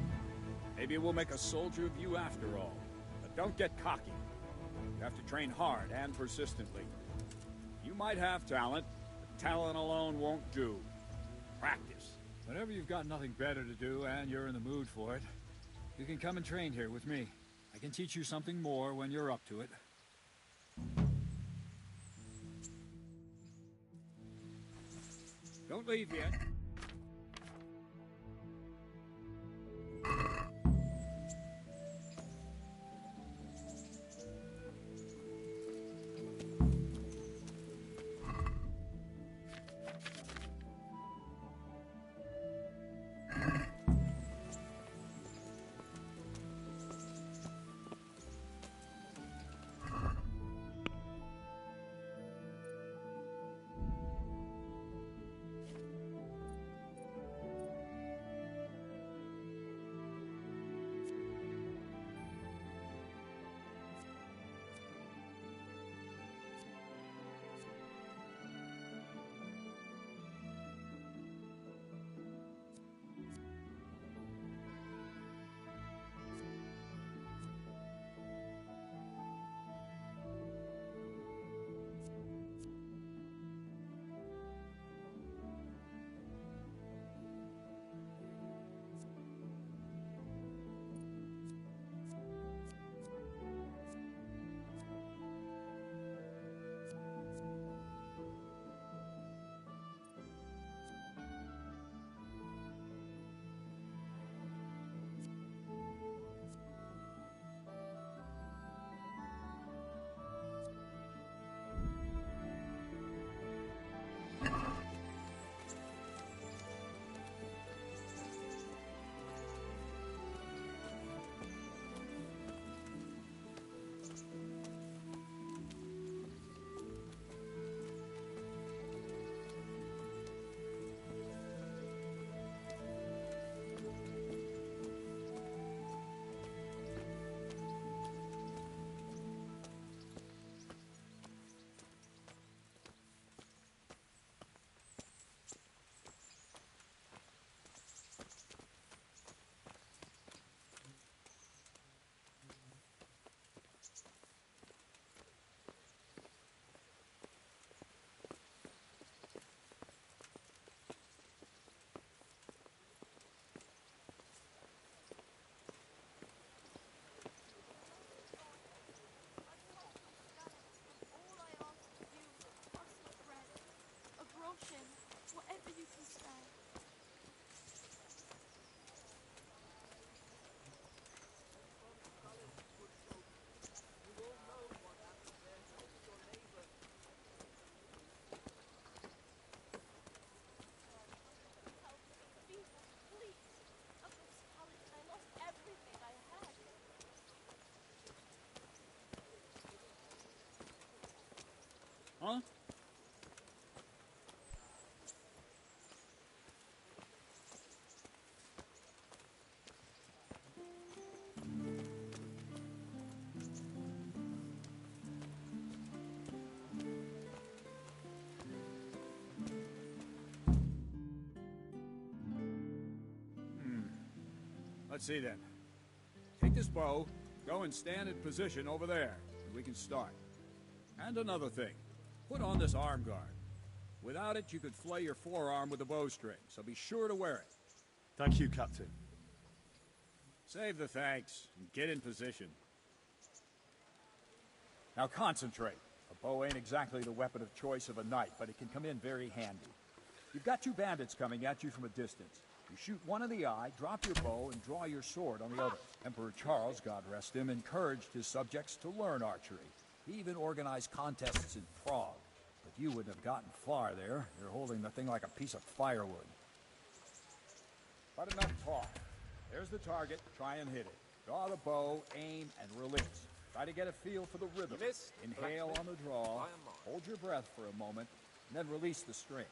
Maybe we'll make a soldier of you after all. But don't get cocky. You have to train hard and persistently. You might have talent, but talent alone won't do. Practice. Whenever you've got nothing better to do and you're in the mood for it, you can come and train here with me. I can teach you something more when you're up to it. Don't leave yet. Huh? Let's see then. Take this bow, go and stand in position over there, and we can start. And another thing, put on this arm guard. Without it, you could flay your forearm with a bowstring, so be sure to wear it. Thank you, Captain. Save the thanks, and get in position. Now concentrate. A bow ain't exactly the weapon of choice of a knight, but it can come in very handy. You've got two bandits coming at you from a distance. You shoot one in the eye, drop your bow, and draw your sword on the other. Emperor Charles, God rest him, encouraged his subjects to learn archery. He even organized contests in Prague. But you wouldn't have gotten far there. You're holding the thing like a piece of firewood. But enough talk. There's the target. Try and hit it. Draw the bow, aim, and release. Try to get a feel for the rhythm. Inhale on the draw, hold your breath for a moment, and then release the string.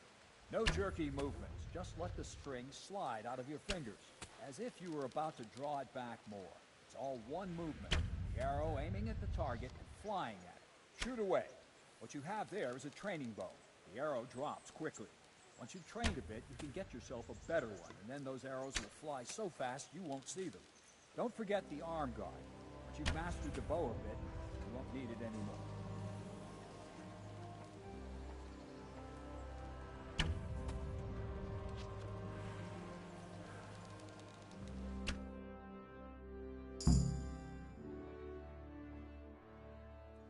No jerky movements. Just let the string slide out of your fingers, as if you were about to draw it back more. It's all one movement. The arrow aiming at the target and flying at it. Shoot away. What you have there is a training bow. The arrow drops quickly. Once you've trained a bit, you can get yourself a better one, and then those arrows will fly so fast you won't see them. Don't forget the arm guard. Once you've mastered the bow a bit, you won't need it anymore.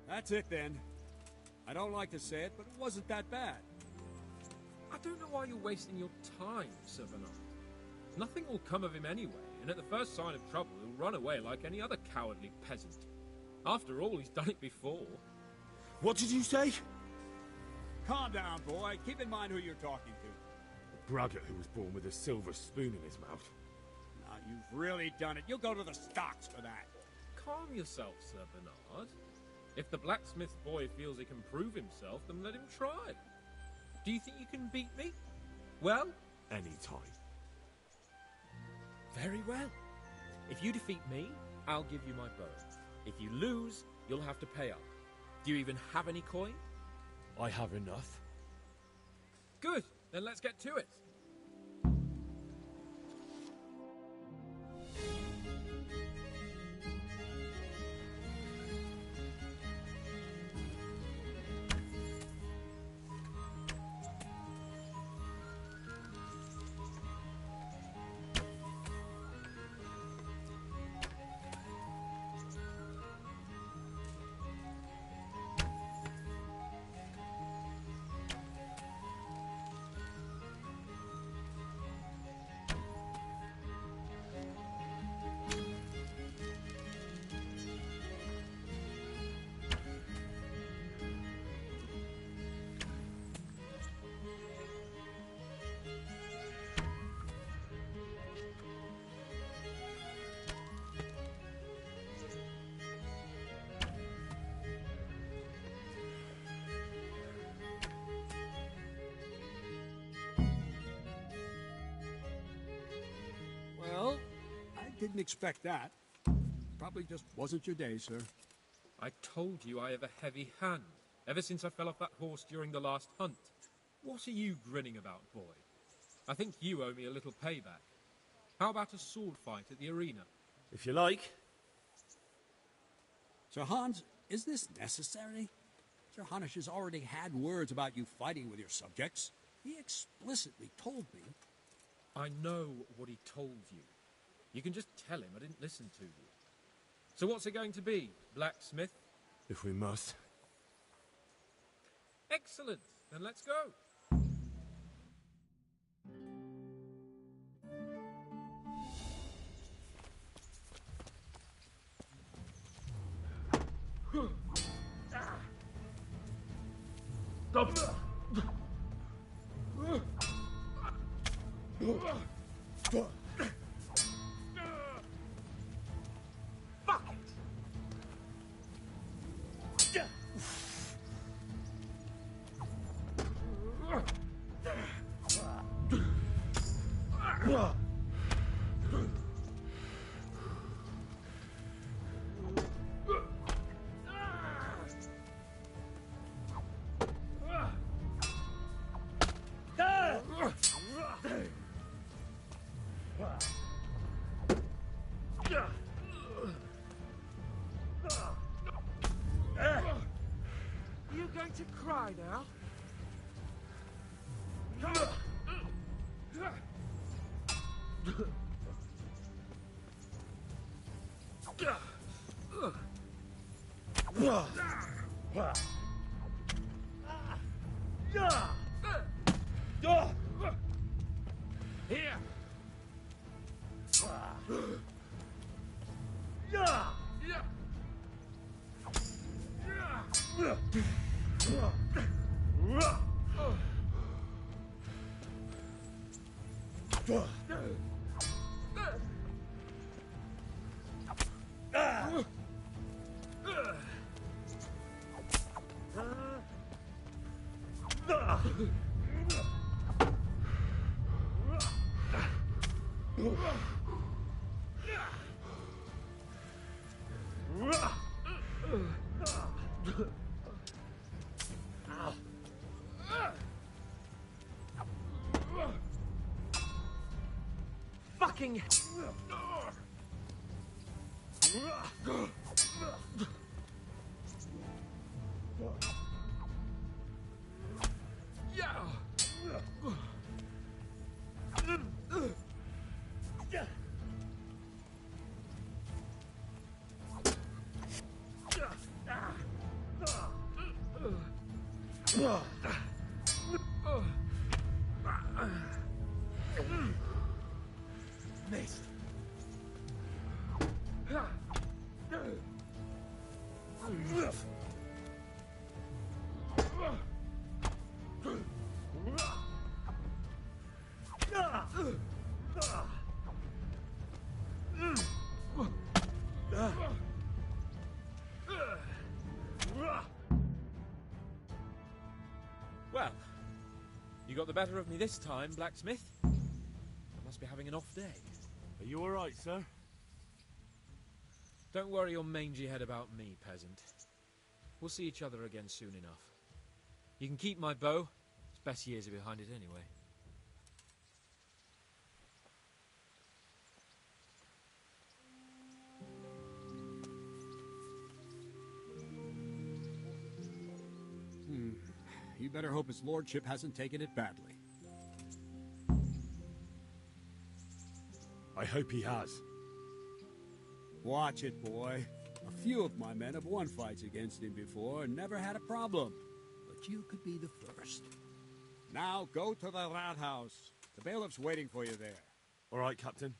That's it then. I don't like to say it, but it wasn't that bad. I don't know why you're wasting your time, Sir Bernard. Nothing will come of him anyway, and at the first sign of trouble, he'll run away like any other cowardly peasant. After all, he's done it before. What did you say? Calm down, boy. Keep in mind who you're talking to. A braggart who was born with a silver spoon in his mouth. Now, you've really done it. You'll go to the stocks for that. Calm yourself, Sir Bernard. If the blacksmith boy feels he can prove himself, then let him try. Do you think you can beat me? Well? Any time. Very well. If you defeat me, I'll give you my bow. If you lose, you'll have to pay up. Do you even have any coin? I have enough. Good. Then let's get to it. Well, I didn't expect that. Probably just wasn't your day, sir. I told you I have a heavy hand, ever since I fell off that horse during the last hunt. What are you grinning about, boy? I think you owe me a little payback. How about a sword fight at the arena? If you like. Sir Hans, is this necessary? Sir Hanush has already had words about you fighting with your subjects. He explicitly told me. I know what he told you. You can just tell him I didn't listen to you. So what's it going to be, blacksmith? If we must. Excellent. Then let's go. try now. Here. Fucking. Missed. Well, you got the better of me this time, blacksmith. I must be having an off day. Are you all right, sir? Don't worry your mangy head about me, peasant. We'll see each other again soon enough. You can keep my bow. Its best years are behind it anyway. You better hope his lordship hasn't taken it badly. I hope he has. Watch it, boy. A few of my men have won fights against him before and never had a problem. But you could be the first. Now go to the rat house. The bailiff's waiting for you there. All right, Captain.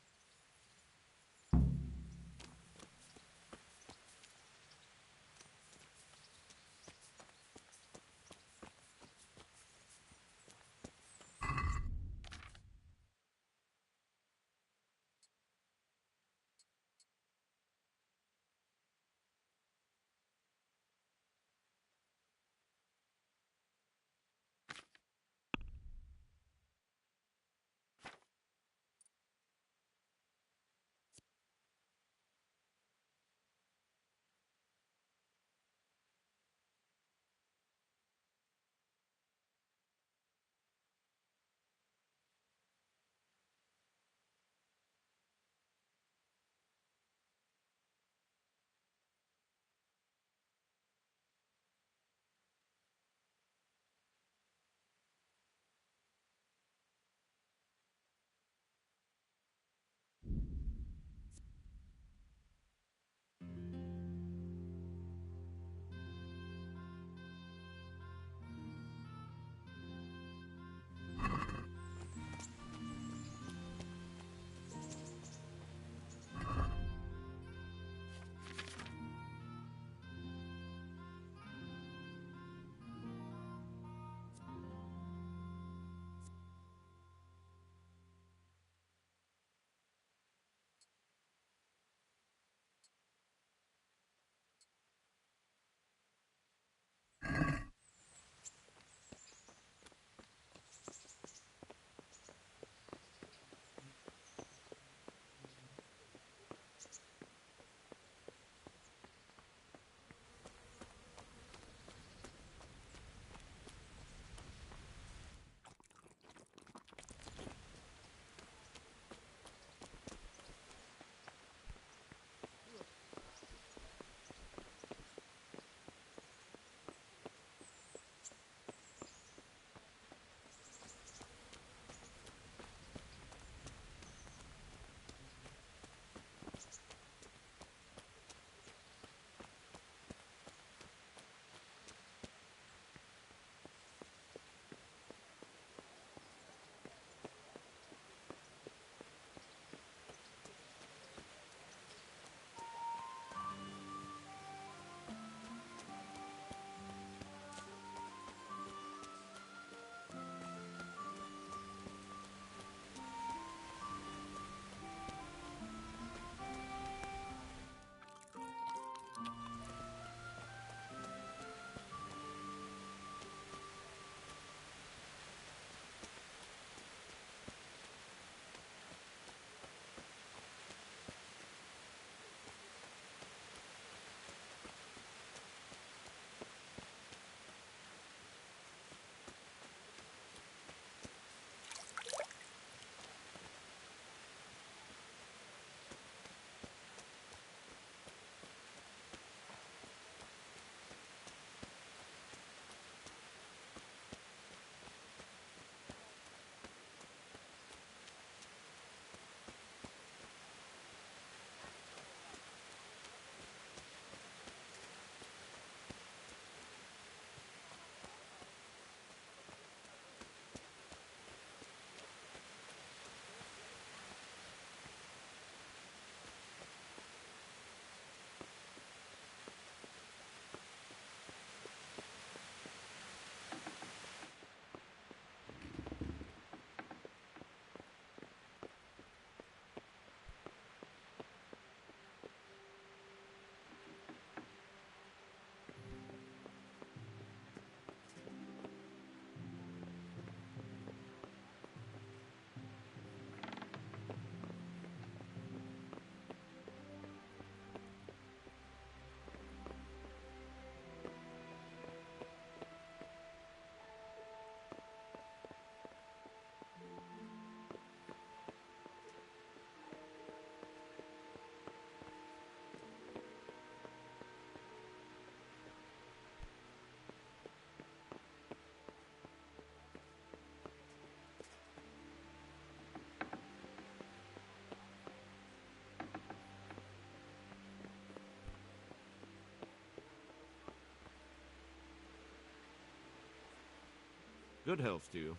Good health to you.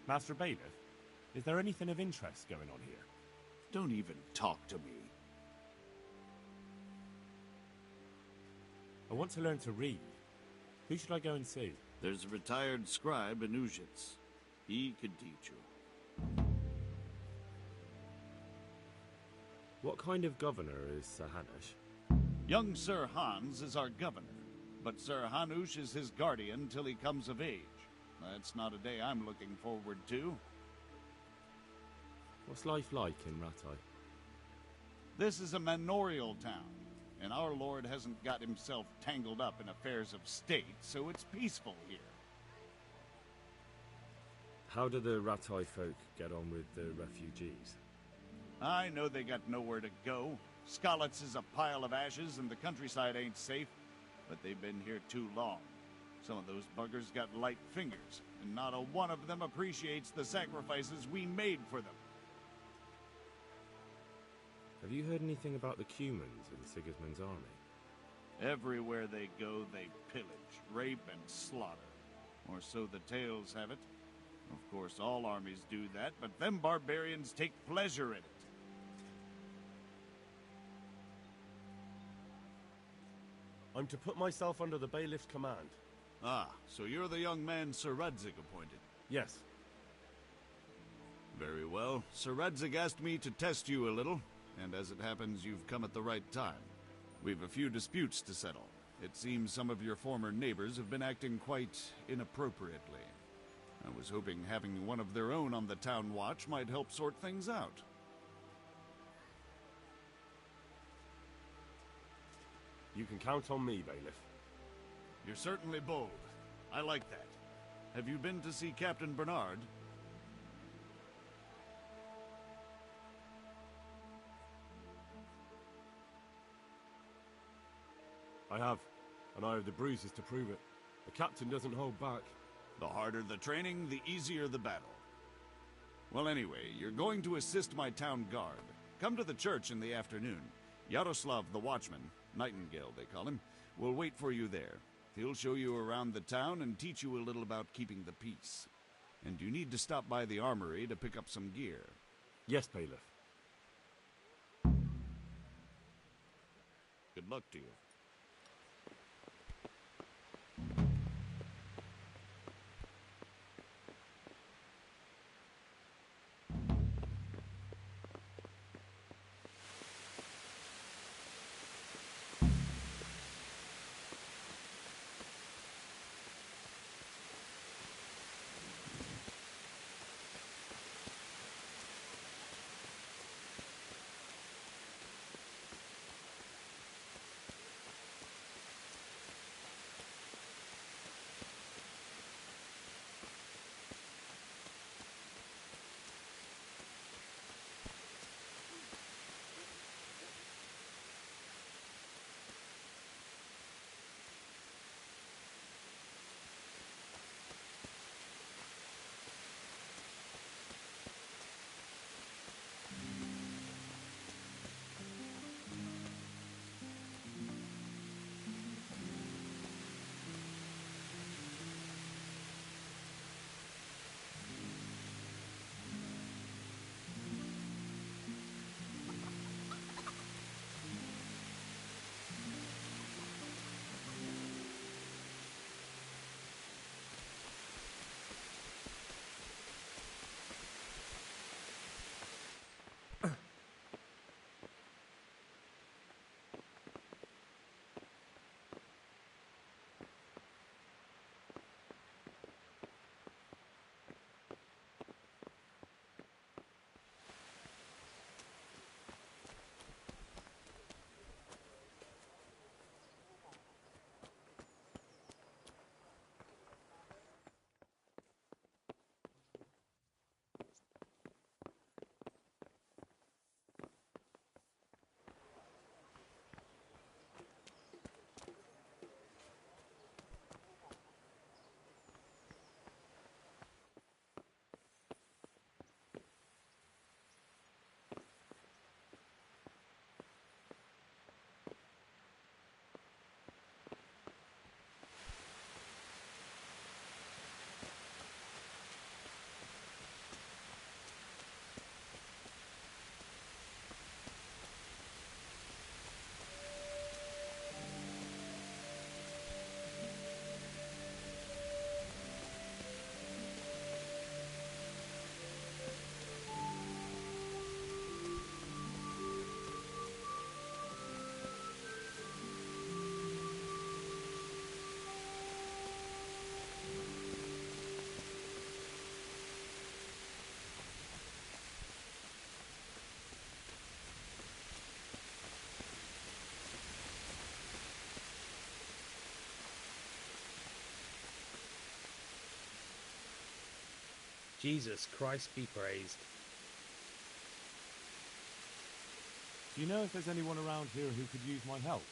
Master Bailiff, is there anything of interest going on here? Don't even talk to me. I want to learn to read. Who should I go and see? There's a retired scribe in Uzhitz. He could teach you. What kind of governor is Sir Hanush? Young Sir Hans is our governor, but Sir Hanush is his guardian till he comes of age. That's not a day I'm looking forward to. What's life like in Rattay? This is a manorial town, and our lord hasn't got himself tangled up in affairs of state, so it's peaceful here. How do the Rattay folk get on with the refugees? I know they got nowhere to go. Skalitz is a pile of ashes and the countryside ain't safe, but they've been here too long. Some of those buggers got light fingers, and not a one of them appreciates the sacrifices we made for them. Have you heard anything about the Cumans in Sigismund's army? Everywhere they go, they pillage, rape, and slaughter. Or so the tales have it. Of course, all armies do that, but them barbarians take pleasure in it. I'm to put myself under the bailiff's command. Ah, so you're the young man Sir Radzig appointed? Yes. Very well. Sir Radzig asked me to test you a little, and as it happens, you've come at the right time. We've a few disputes to settle. It seems some of your former neighbors have been acting quite inappropriately. I was hoping having one of their own on the town watch might help sort things out. You can count on me, Bailiff. You're certainly bold. I like that. Have you been to see Captain Bernard? I have, and I have the bruises to prove it. The captain doesn't hold back. The harder the training, the easier the battle. Well, anyway, you're going to assist my town guard. Come to the church in the afternoon. Yaroslav the watchman, Nightingale they call him, will wait for you there. He'll show you around the town and teach you a little about keeping the peace. And you need to stop by the armory to pick up some gear. Yes, Bailiff. Good luck to you. Jesus Christ be praised. Do you know if there's anyone around here who could use my help?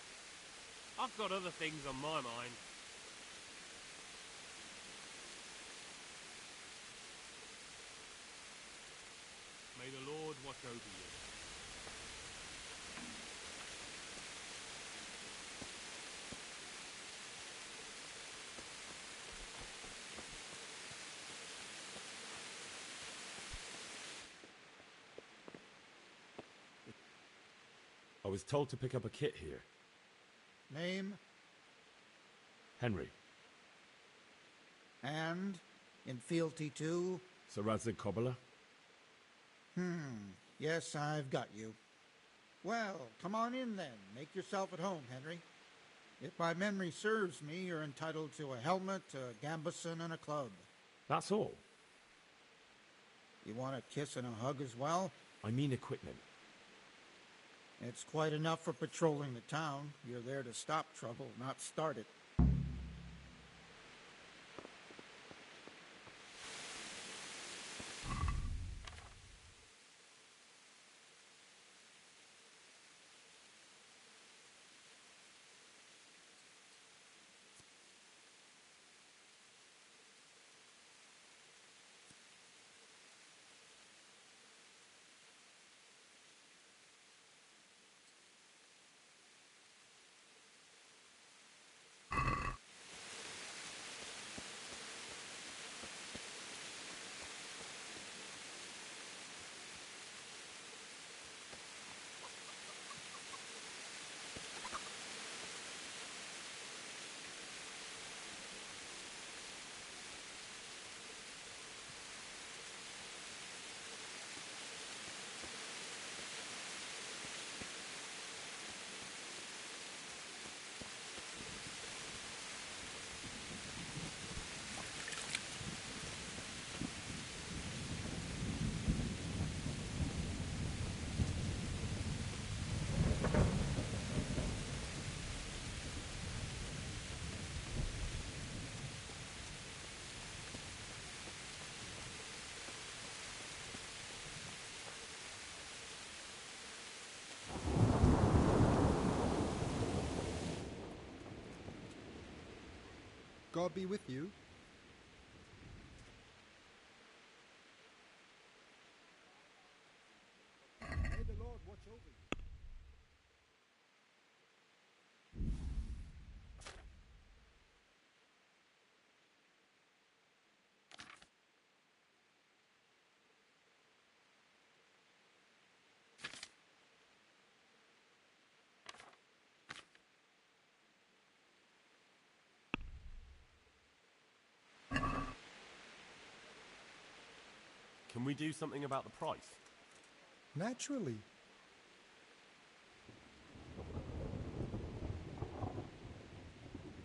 I've got other things on my mind. May the Lord watch over you. I was told to pick up a kit here. Name Henry. and in fealty to? Sir Radzig Cobbler. Yes, I've got you. Well, come on in then. Make yourself at home, Henry. If my memory serves me, you're entitled to a helmet, a gambeson, and a club. That's all. You want a kiss and a hug as well? I mean equipment. It's quite enough for patrolling the town. You're there to stop trouble, not start it. God be with you. May the Lord watch over you. Can we do something about the price? Naturally.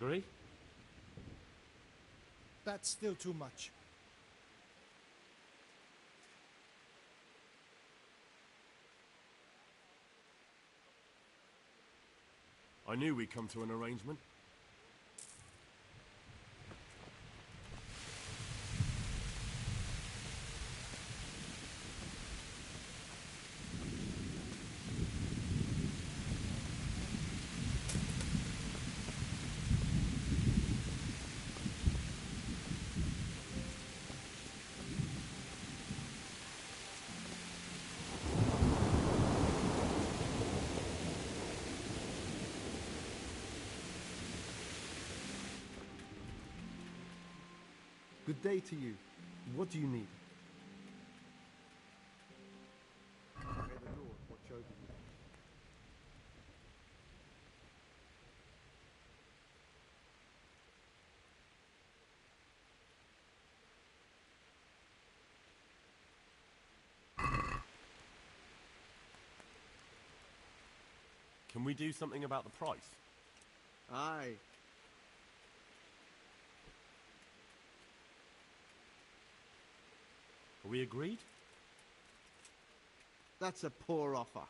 Agree? That's still too much. I knew we'd come to an arrangement. Good day to you. What do you need? May the Lord watch over you. Can we do something about the price? Aye. Are we agreed? That's a poor offer.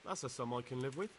That's a sum I can live with.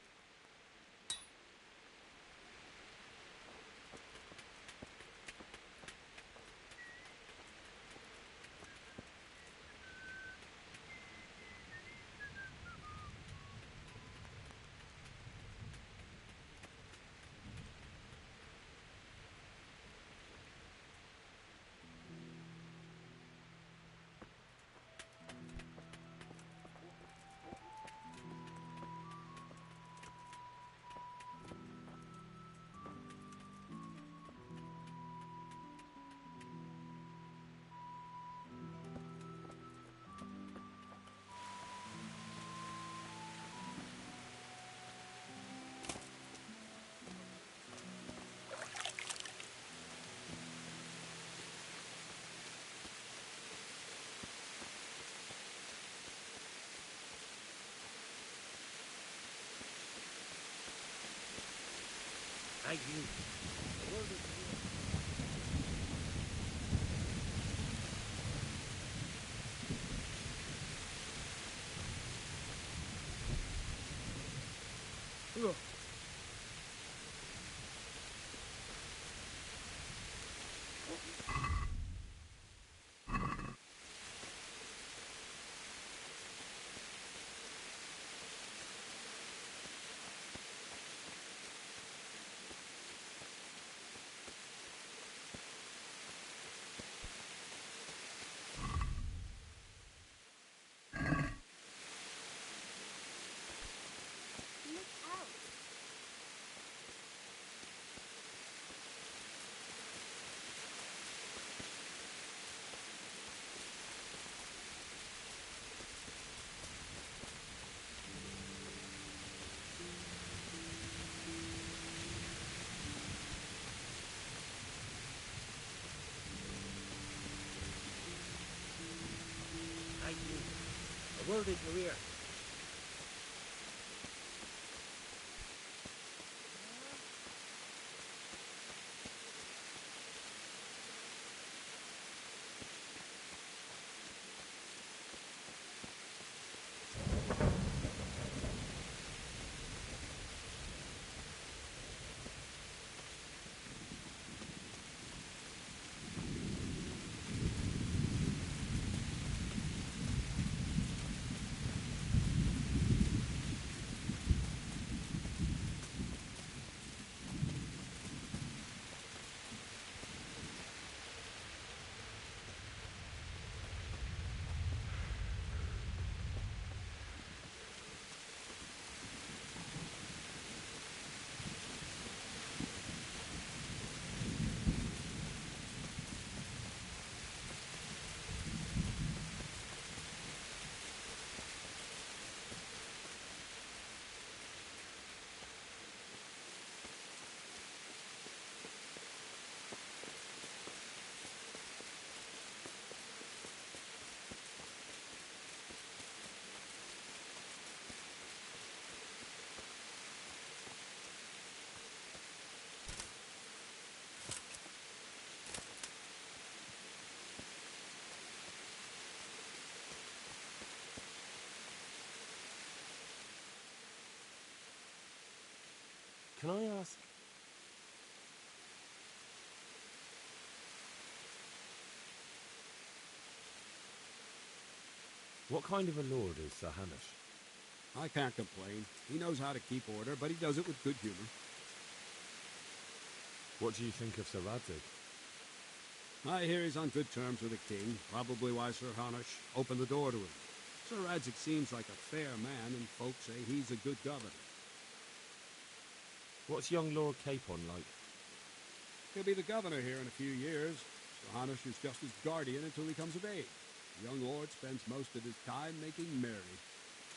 Thank you. The world is Ugh. Thank you. The world is your ear. Can I ask? What kind of a lord is Sir Hamish? I can't complain. He knows how to keep order, but he does it with good humor. What do you think of Sir Radzig? I hear he's on good terms with the king, probably why Sir Hamish opened the door to him. Sir Radzig seems like a fair man, and folks say he's a good governor. What's young Lord Capon like? He'll be the governor here in a few years. Sir Hamish is just his guardian until he comes of age. The young lord spends most of his time making merry.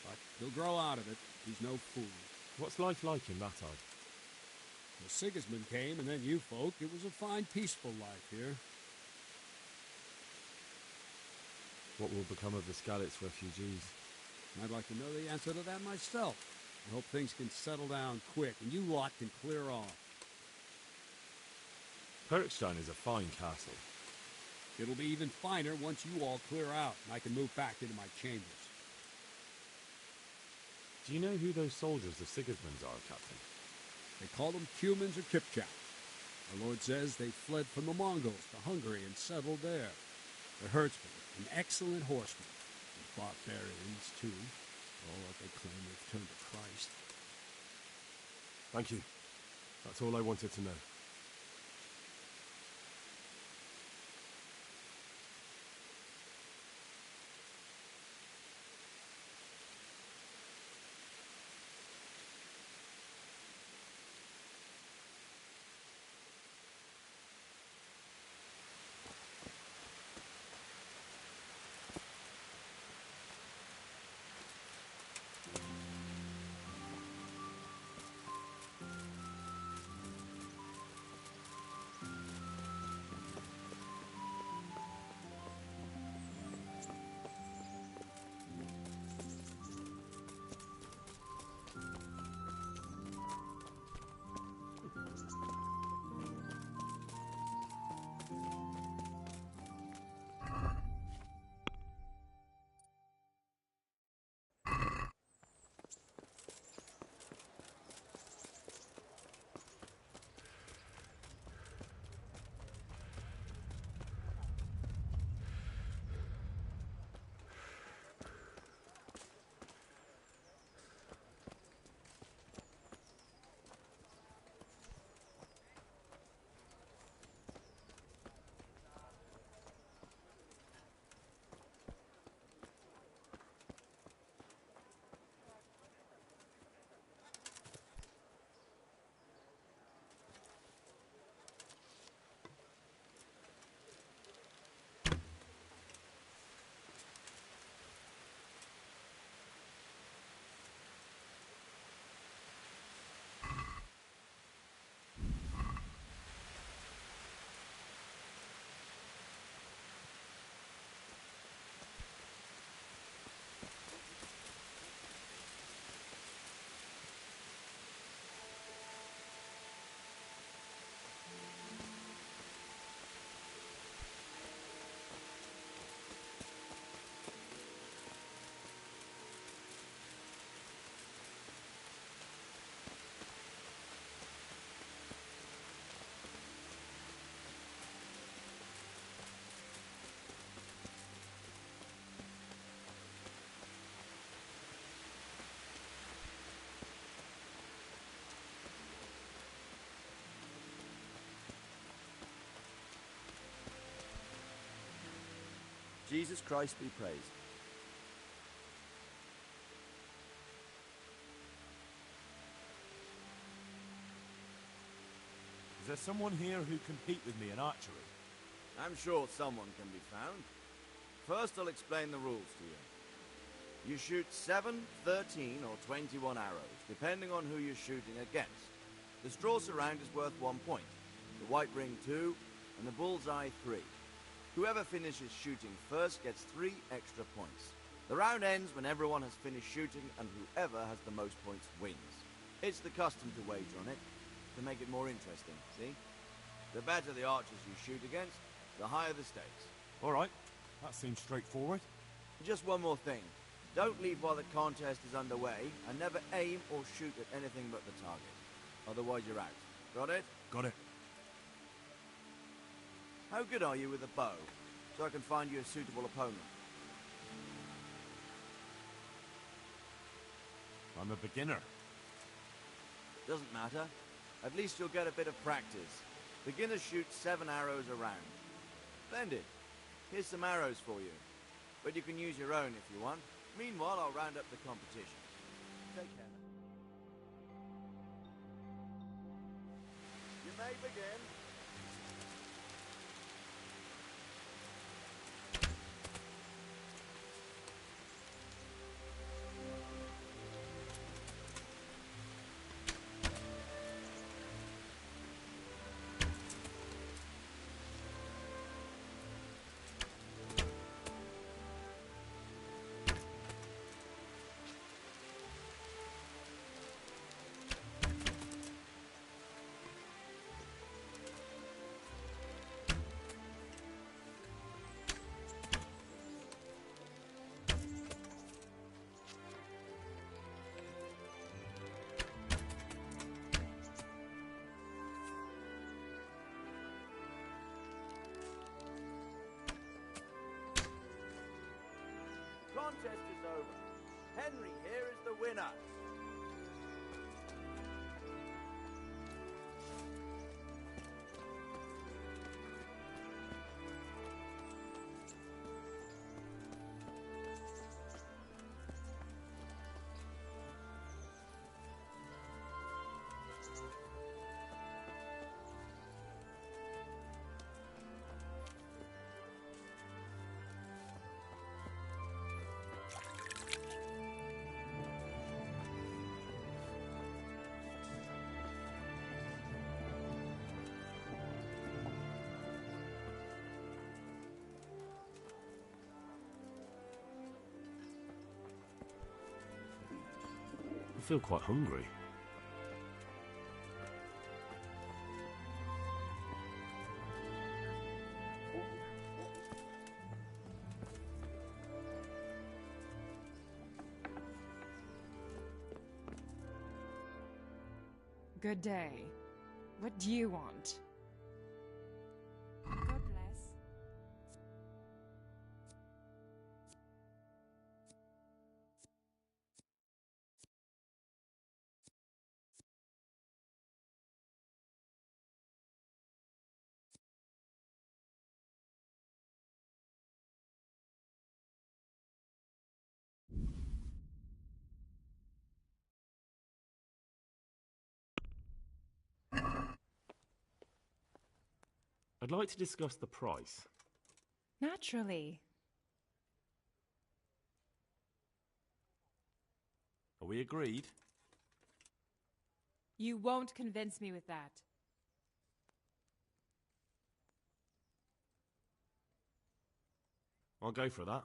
But he'll grow out of it. He's no fool. What's life like in that eye? Well, Sigismund came, and then you folk. It was a fine, peaceful life here. What will become of the Skalitz refugees? I'd like to know the answer to that myself. I hope things can settle down quick, and you lot can clear off. Perkstein is a fine castle. It'll be even finer once you all clear out, and I can move back into my chambers. Do you know who those soldiers of Sigismund's are, Captain? They call them Cumans or Kipchaks. Our Lord says they fled from the Mongols to Hungary and settled there. They're herdsmen and excellent horsemen. And barbarians, too. All what they claim they've turned to Christ. Thank you. That's all I wanted to know. Jesus Christ be praised. Is there someone here who compete with me in archery? I'm sure someone can be found. First, I'll explain the rules to you. You shoot 7, 13, or 21 arrows, depending on who you're shooting against. The straw surround is worth 1 point, the white ring 2, and the bullseye 3. Whoever finishes shooting first gets 3 extra points. The round ends when everyone has finished shooting, and whoever has the most points wins. It's the custom to wager on it, to make it more interesting, see? The better the archers you shoot against, the higher the stakes. All right, that seems straightforward. Just one more thing. Don't leave while the contest is underway, and never aim or shoot at anything but the target. Otherwise you're out. Got it? Got it. How good are you with a bow, so I can find you a suitable opponent? I'm a beginner. Doesn't matter. At least you'll get a bit of practice. Beginners shoot 7 arrows a round. Splendid. Here's some arrows for you. But you can use your own if you want. Meanwhile, I'll round up the competition. Take care. You may begin. contest is over. Henry here is the winner. I feel quite hungry. Good day. What do you want? God bless. I'd like to discuss the price. Naturally. Are we agreed? You won't convince me with that. I'll go for that.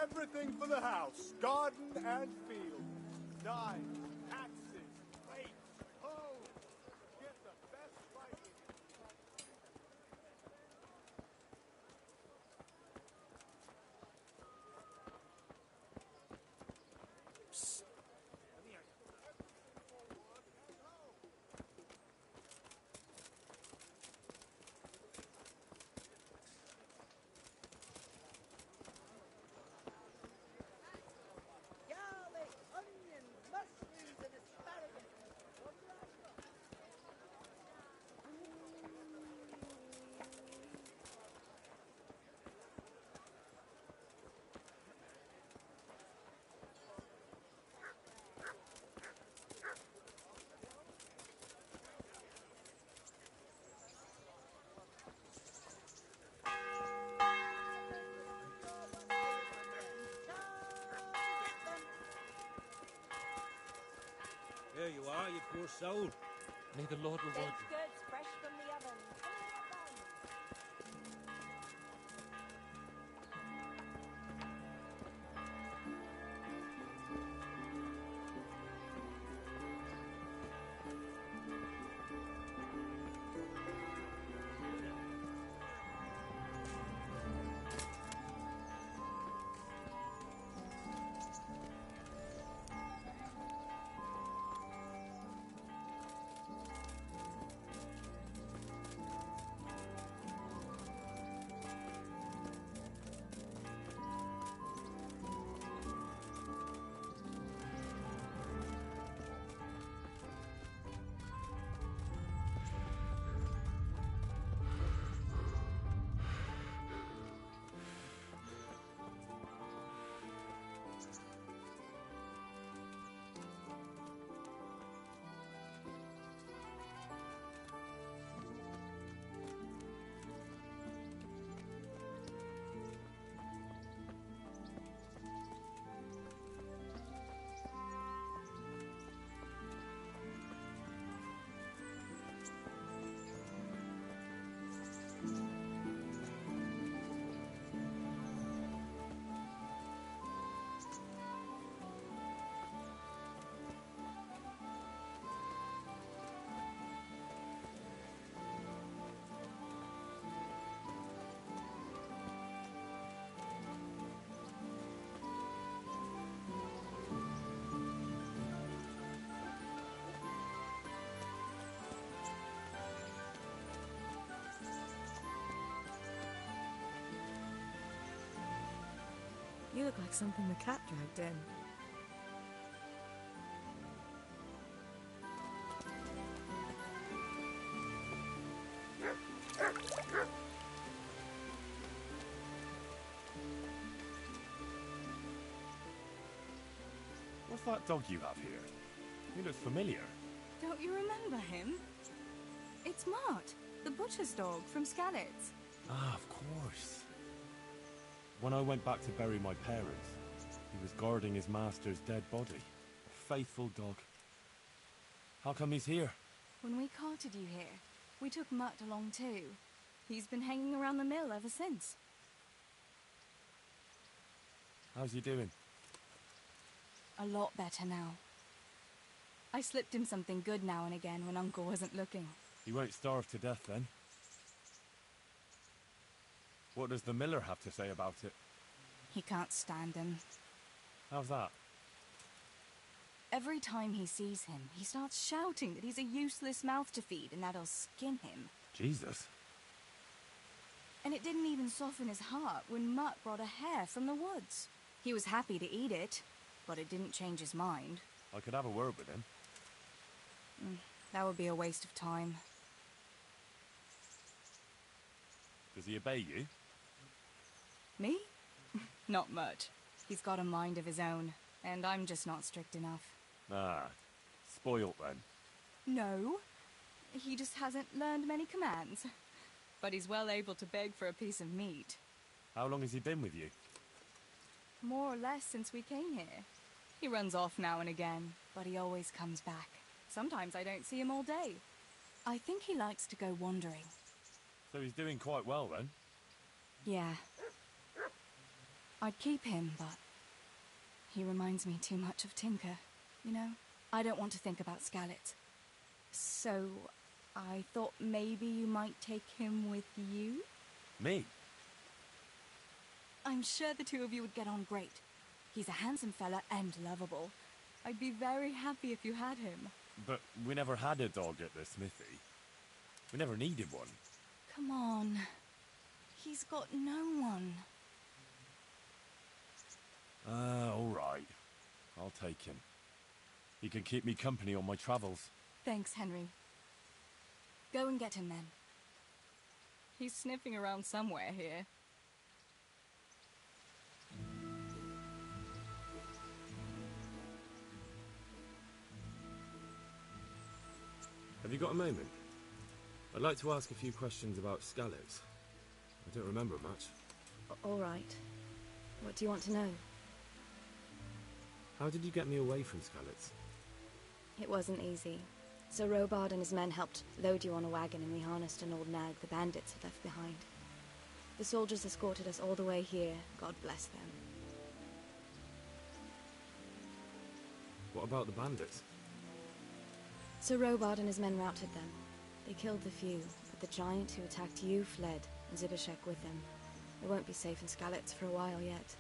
Everything for the house, garden and field. Knives, axes, rakes, hoes. Get the best fighting. Psst. Garlic, onions, mushrooms, and asparagus. There you are, you poor soul. May the Lord reward you. Skirts fresh from the oven. look like something the cat dragged in. What's that dog you have here? He looks familiar. Don't you remember him? It's Mart, the butcher's dog from Skalitz. Ah, of course. When I went back to bury my parents, he was guarding his master's dead body. A faithful dog. How come he's here? When we carted you here, we took Mutt along too. He's been hanging around the mill ever since. How's he doing? A lot better now. I slipped him something good now and again when Uncle wasn't looking. He won't starve to death then. What does the miller have to say about it? He can't stand him. How's that? Every time he sees him, he starts shouting that he's a useless mouth to feed and that I'll skin him. Jesus. And it didn't even soften his heart when Mutt brought a hare from the woods. He was happy to eat it, but it didn't change his mind. I could have a word with him. That would be a waste of time. Does he obey you? Me? Not much. He's got a mind of his own, and I'm just not strict enough. Ah, spoilt then. No, he just hasn't learned many commands. But he's well able to beg for a piece of meat. How long has he been with you? More or less since we came here. He runs off now and again, but he always comes back. Sometimes I don't see him all day. I think he likes to go wandering. So he's doing quite well then? Yeah. I'd keep him, but he reminds me too much of Tinker, you know? I don't want to think about Skalitz. So I thought maybe you might take him with you? Me? I'm sure the two of you would get on great. He's a handsome fella and lovable. I'd be very happy if you had him. But we never had a dog at the smithy. We never needed one. Come on. He's got no one. All right. I'll take him. He can keep me company on my travels. Thanks, Henry. Go and get him then. He's sniffing around somewhere here. Have you got a moment? I'd like to ask a few questions about Skalitz. I don't remember much. All right. What do you want to know? How did you get me away from Skalitz? It wasn't easy. Sir Robard and his men helped load you on a wagon and we harnessed an old nag the bandits had left behind. The soldiers escorted us all the way here. God bless them. What about the bandits? Sir Robard and his men routed them. They killed the few, but the giant who attacked you fled, and Zibishek with them. They won't be safe in Skalitz for a while yet.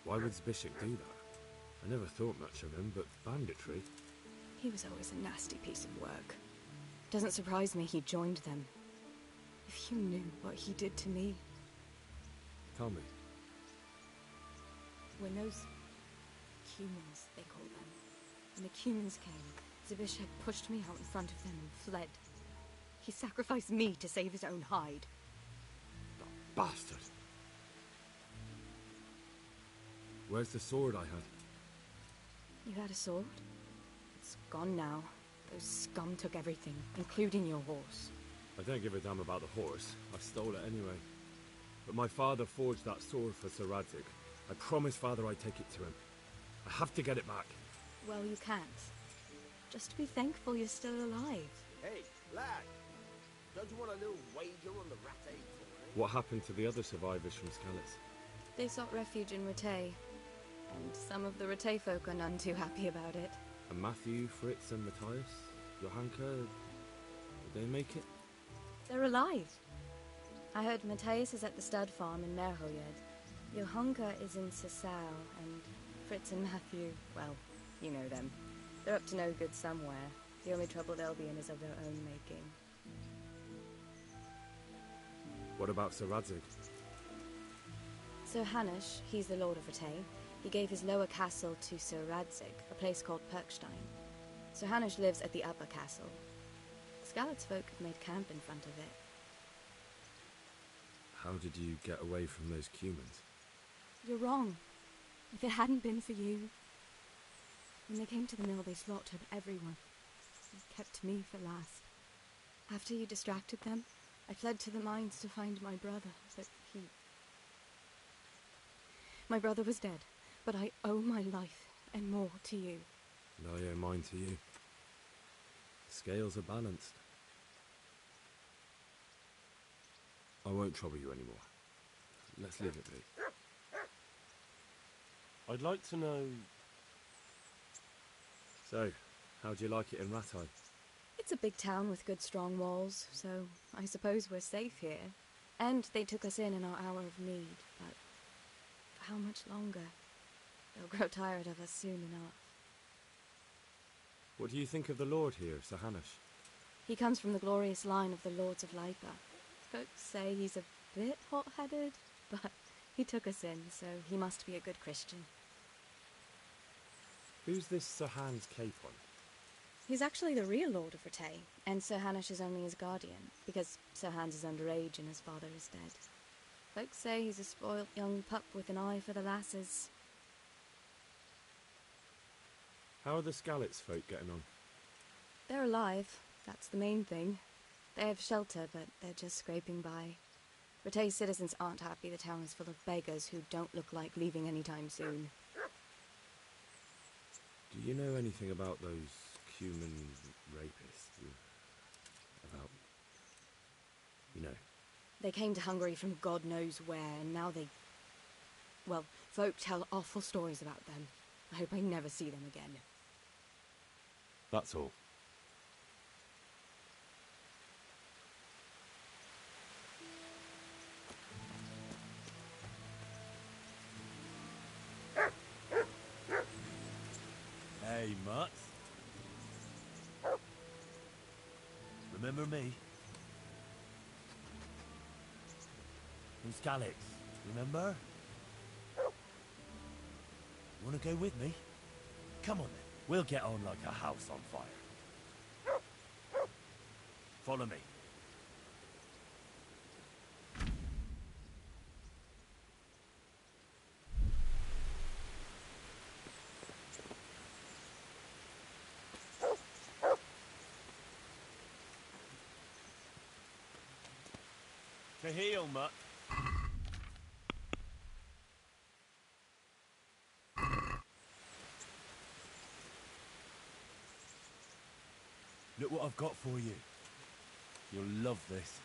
Why would Zbyszek do that? I never thought much of him, but banditry? He was always a nasty piece of work. Doesn't surprise me he joined them. If you knew what he did to me. Tell me. When those humans, they call them. When the humans came, Zbyszek pushed me out in front of them and fled. He sacrificed me to save his own hide. That bastard! Where's the sword I had? You had a sword? It's gone now. Those scum took everything, including your horse. I don't give a damn about the horse. I stole it anyway. But my father forged that sword for Sir Radzig. I promised Father I'd take it to him. I have to get it back. Well, you can't. Just to be thankful you're still alive. Hey, lad! Don't you want a little wager on the rat egg? What happened to the other survivors from Skalitz? They sought refuge in Ratay. And some of the Ratay folk are none too happy about it. And Matthew, Fritz and Matthias? Johanka? Did they make it? They're alive. I heard Matthias is at the stud farm in Merhoyed. Johanka is in Sasau, and Fritz and Matthew, well, you know them. They're up to no good somewhere. The only trouble they'll be in is of their own making. What about Sir Radzig? Sir Hanush, he's the Lord of Rattay, he gave his lower castle to Sir Radzig, a place called Perkstein. Sir Hanush lives at the upper castle. Skalit's folk have made camp in front of it. How did you get away from those Cumans? You're wrong. If it hadn't been for you... When they came to the mill, they slaughtered everyone. They kept me for last. After you distracted them, I fled to the mines to find my brother, but he... My brother was dead, but I owe my life and more to you. And I owe mine to you. The scales are balanced. I won't trouble you anymore. Let's leave it be. I'd like to know... So, how'd you like it in Rattay? It's a big town with good strong walls, so I suppose we're safe here. And they took us in our hour of need, but for how much longer? They'll grow tired of us soon enough. What do you think of the Lord here, Sir Hanush? He comes from the glorious line of the Lords of Lipa. Folks say he's a bit hot-headed, but he took us in, so he must be a good Christian. Who's this Sir Hans Capon? He's actually the real Lord of Rattay, and Sir Hanush is only his guardian, because Sir Hans is underage and his father is dead. Folks say he's a spoilt young pup with an eye for the lasses. How are the Skalit's folk getting on? They're alive, that's the main thing. They have shelter, but they're just scraping by. Rattay's citizens aren't happy the town is full of beggars who don't look like leaving anytime soon. Do you know anything about those Cuman rapists? About... you know? They came to Hungary from God knows where, and now they... Well, folk tell awful stories about them. I hope I never see them again. That's all. Hey, Mutt. Remember me? From Skalitz, remember? Wanna go with me? Come on then, we'll get on like a house on fire. Follow me. To heel, Mutt. Look what I've got for you. You'll love this.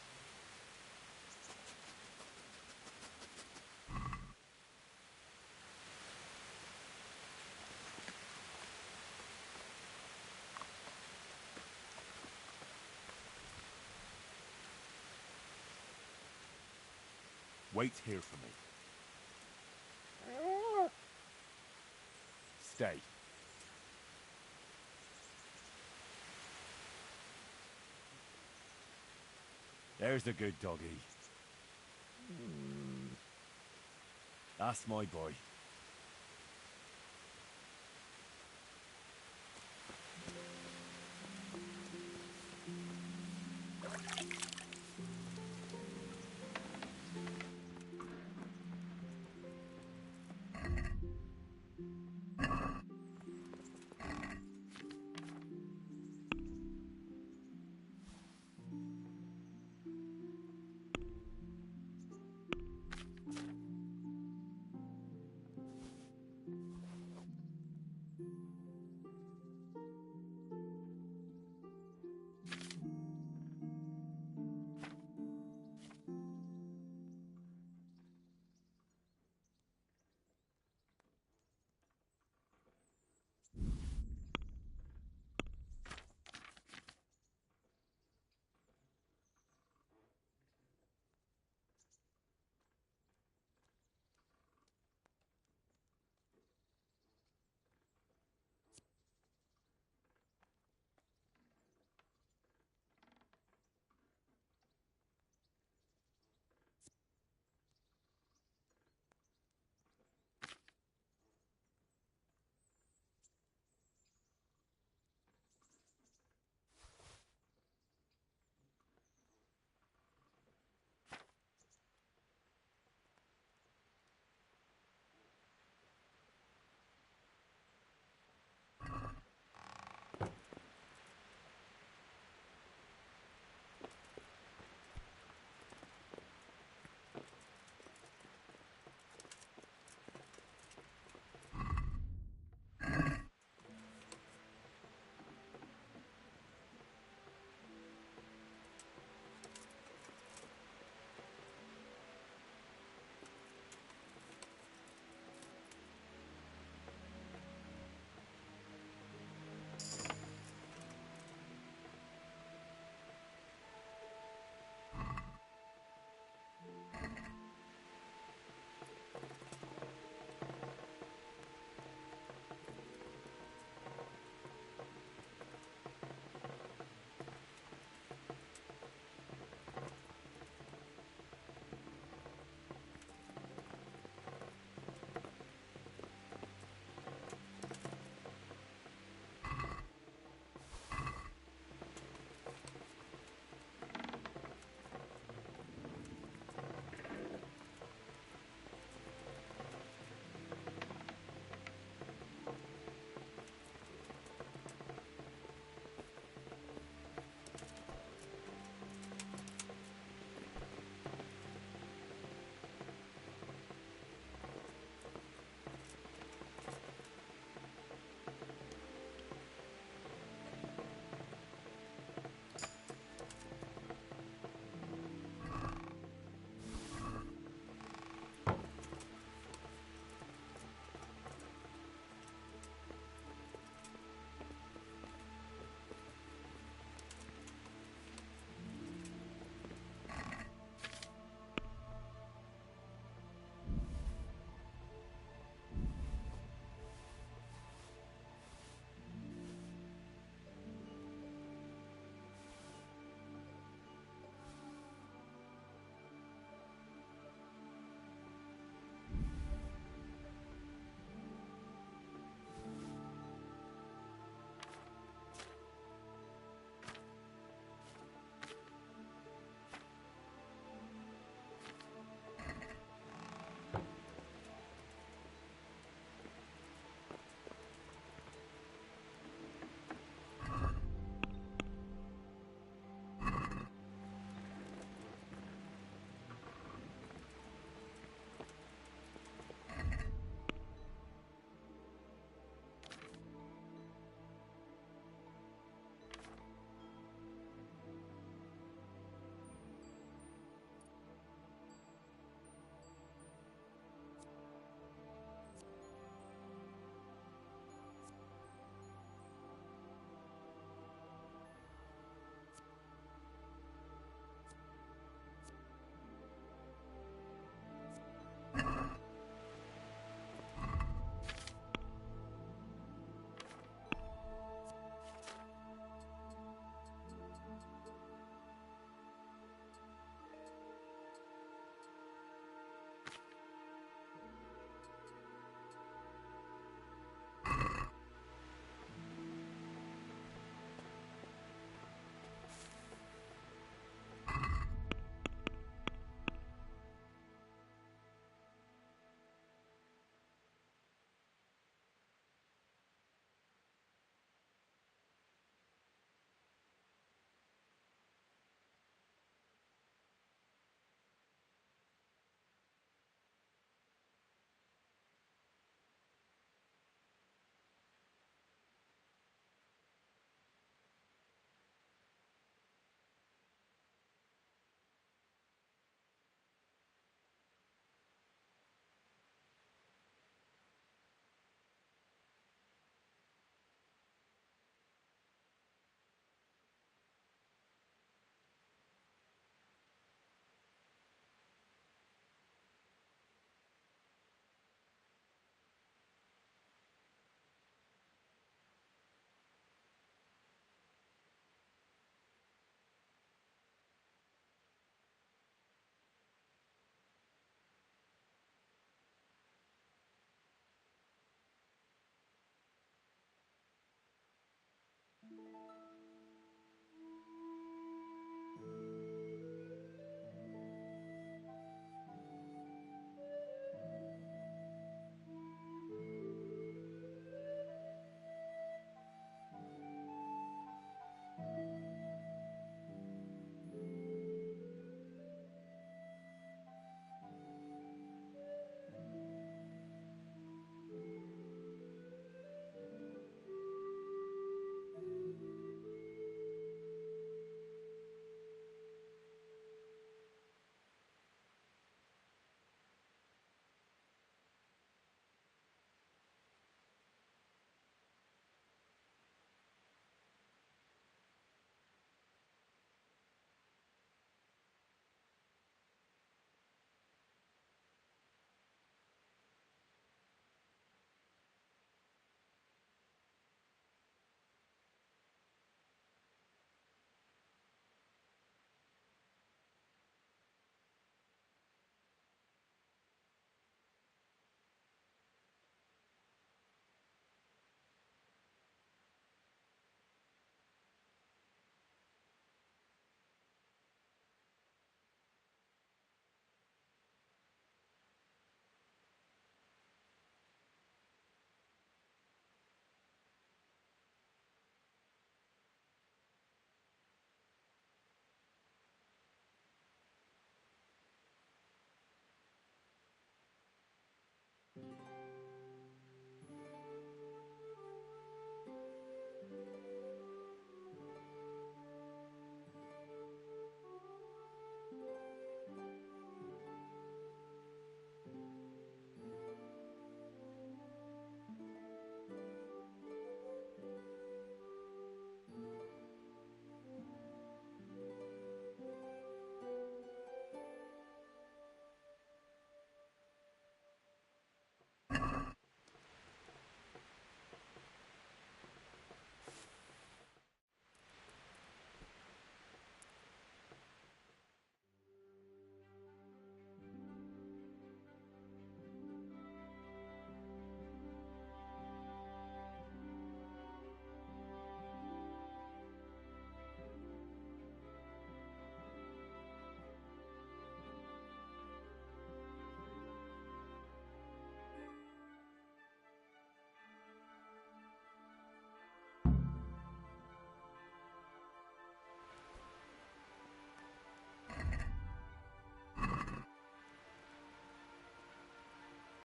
Wait here for me. Stay. There's the good doggy. That's my boy.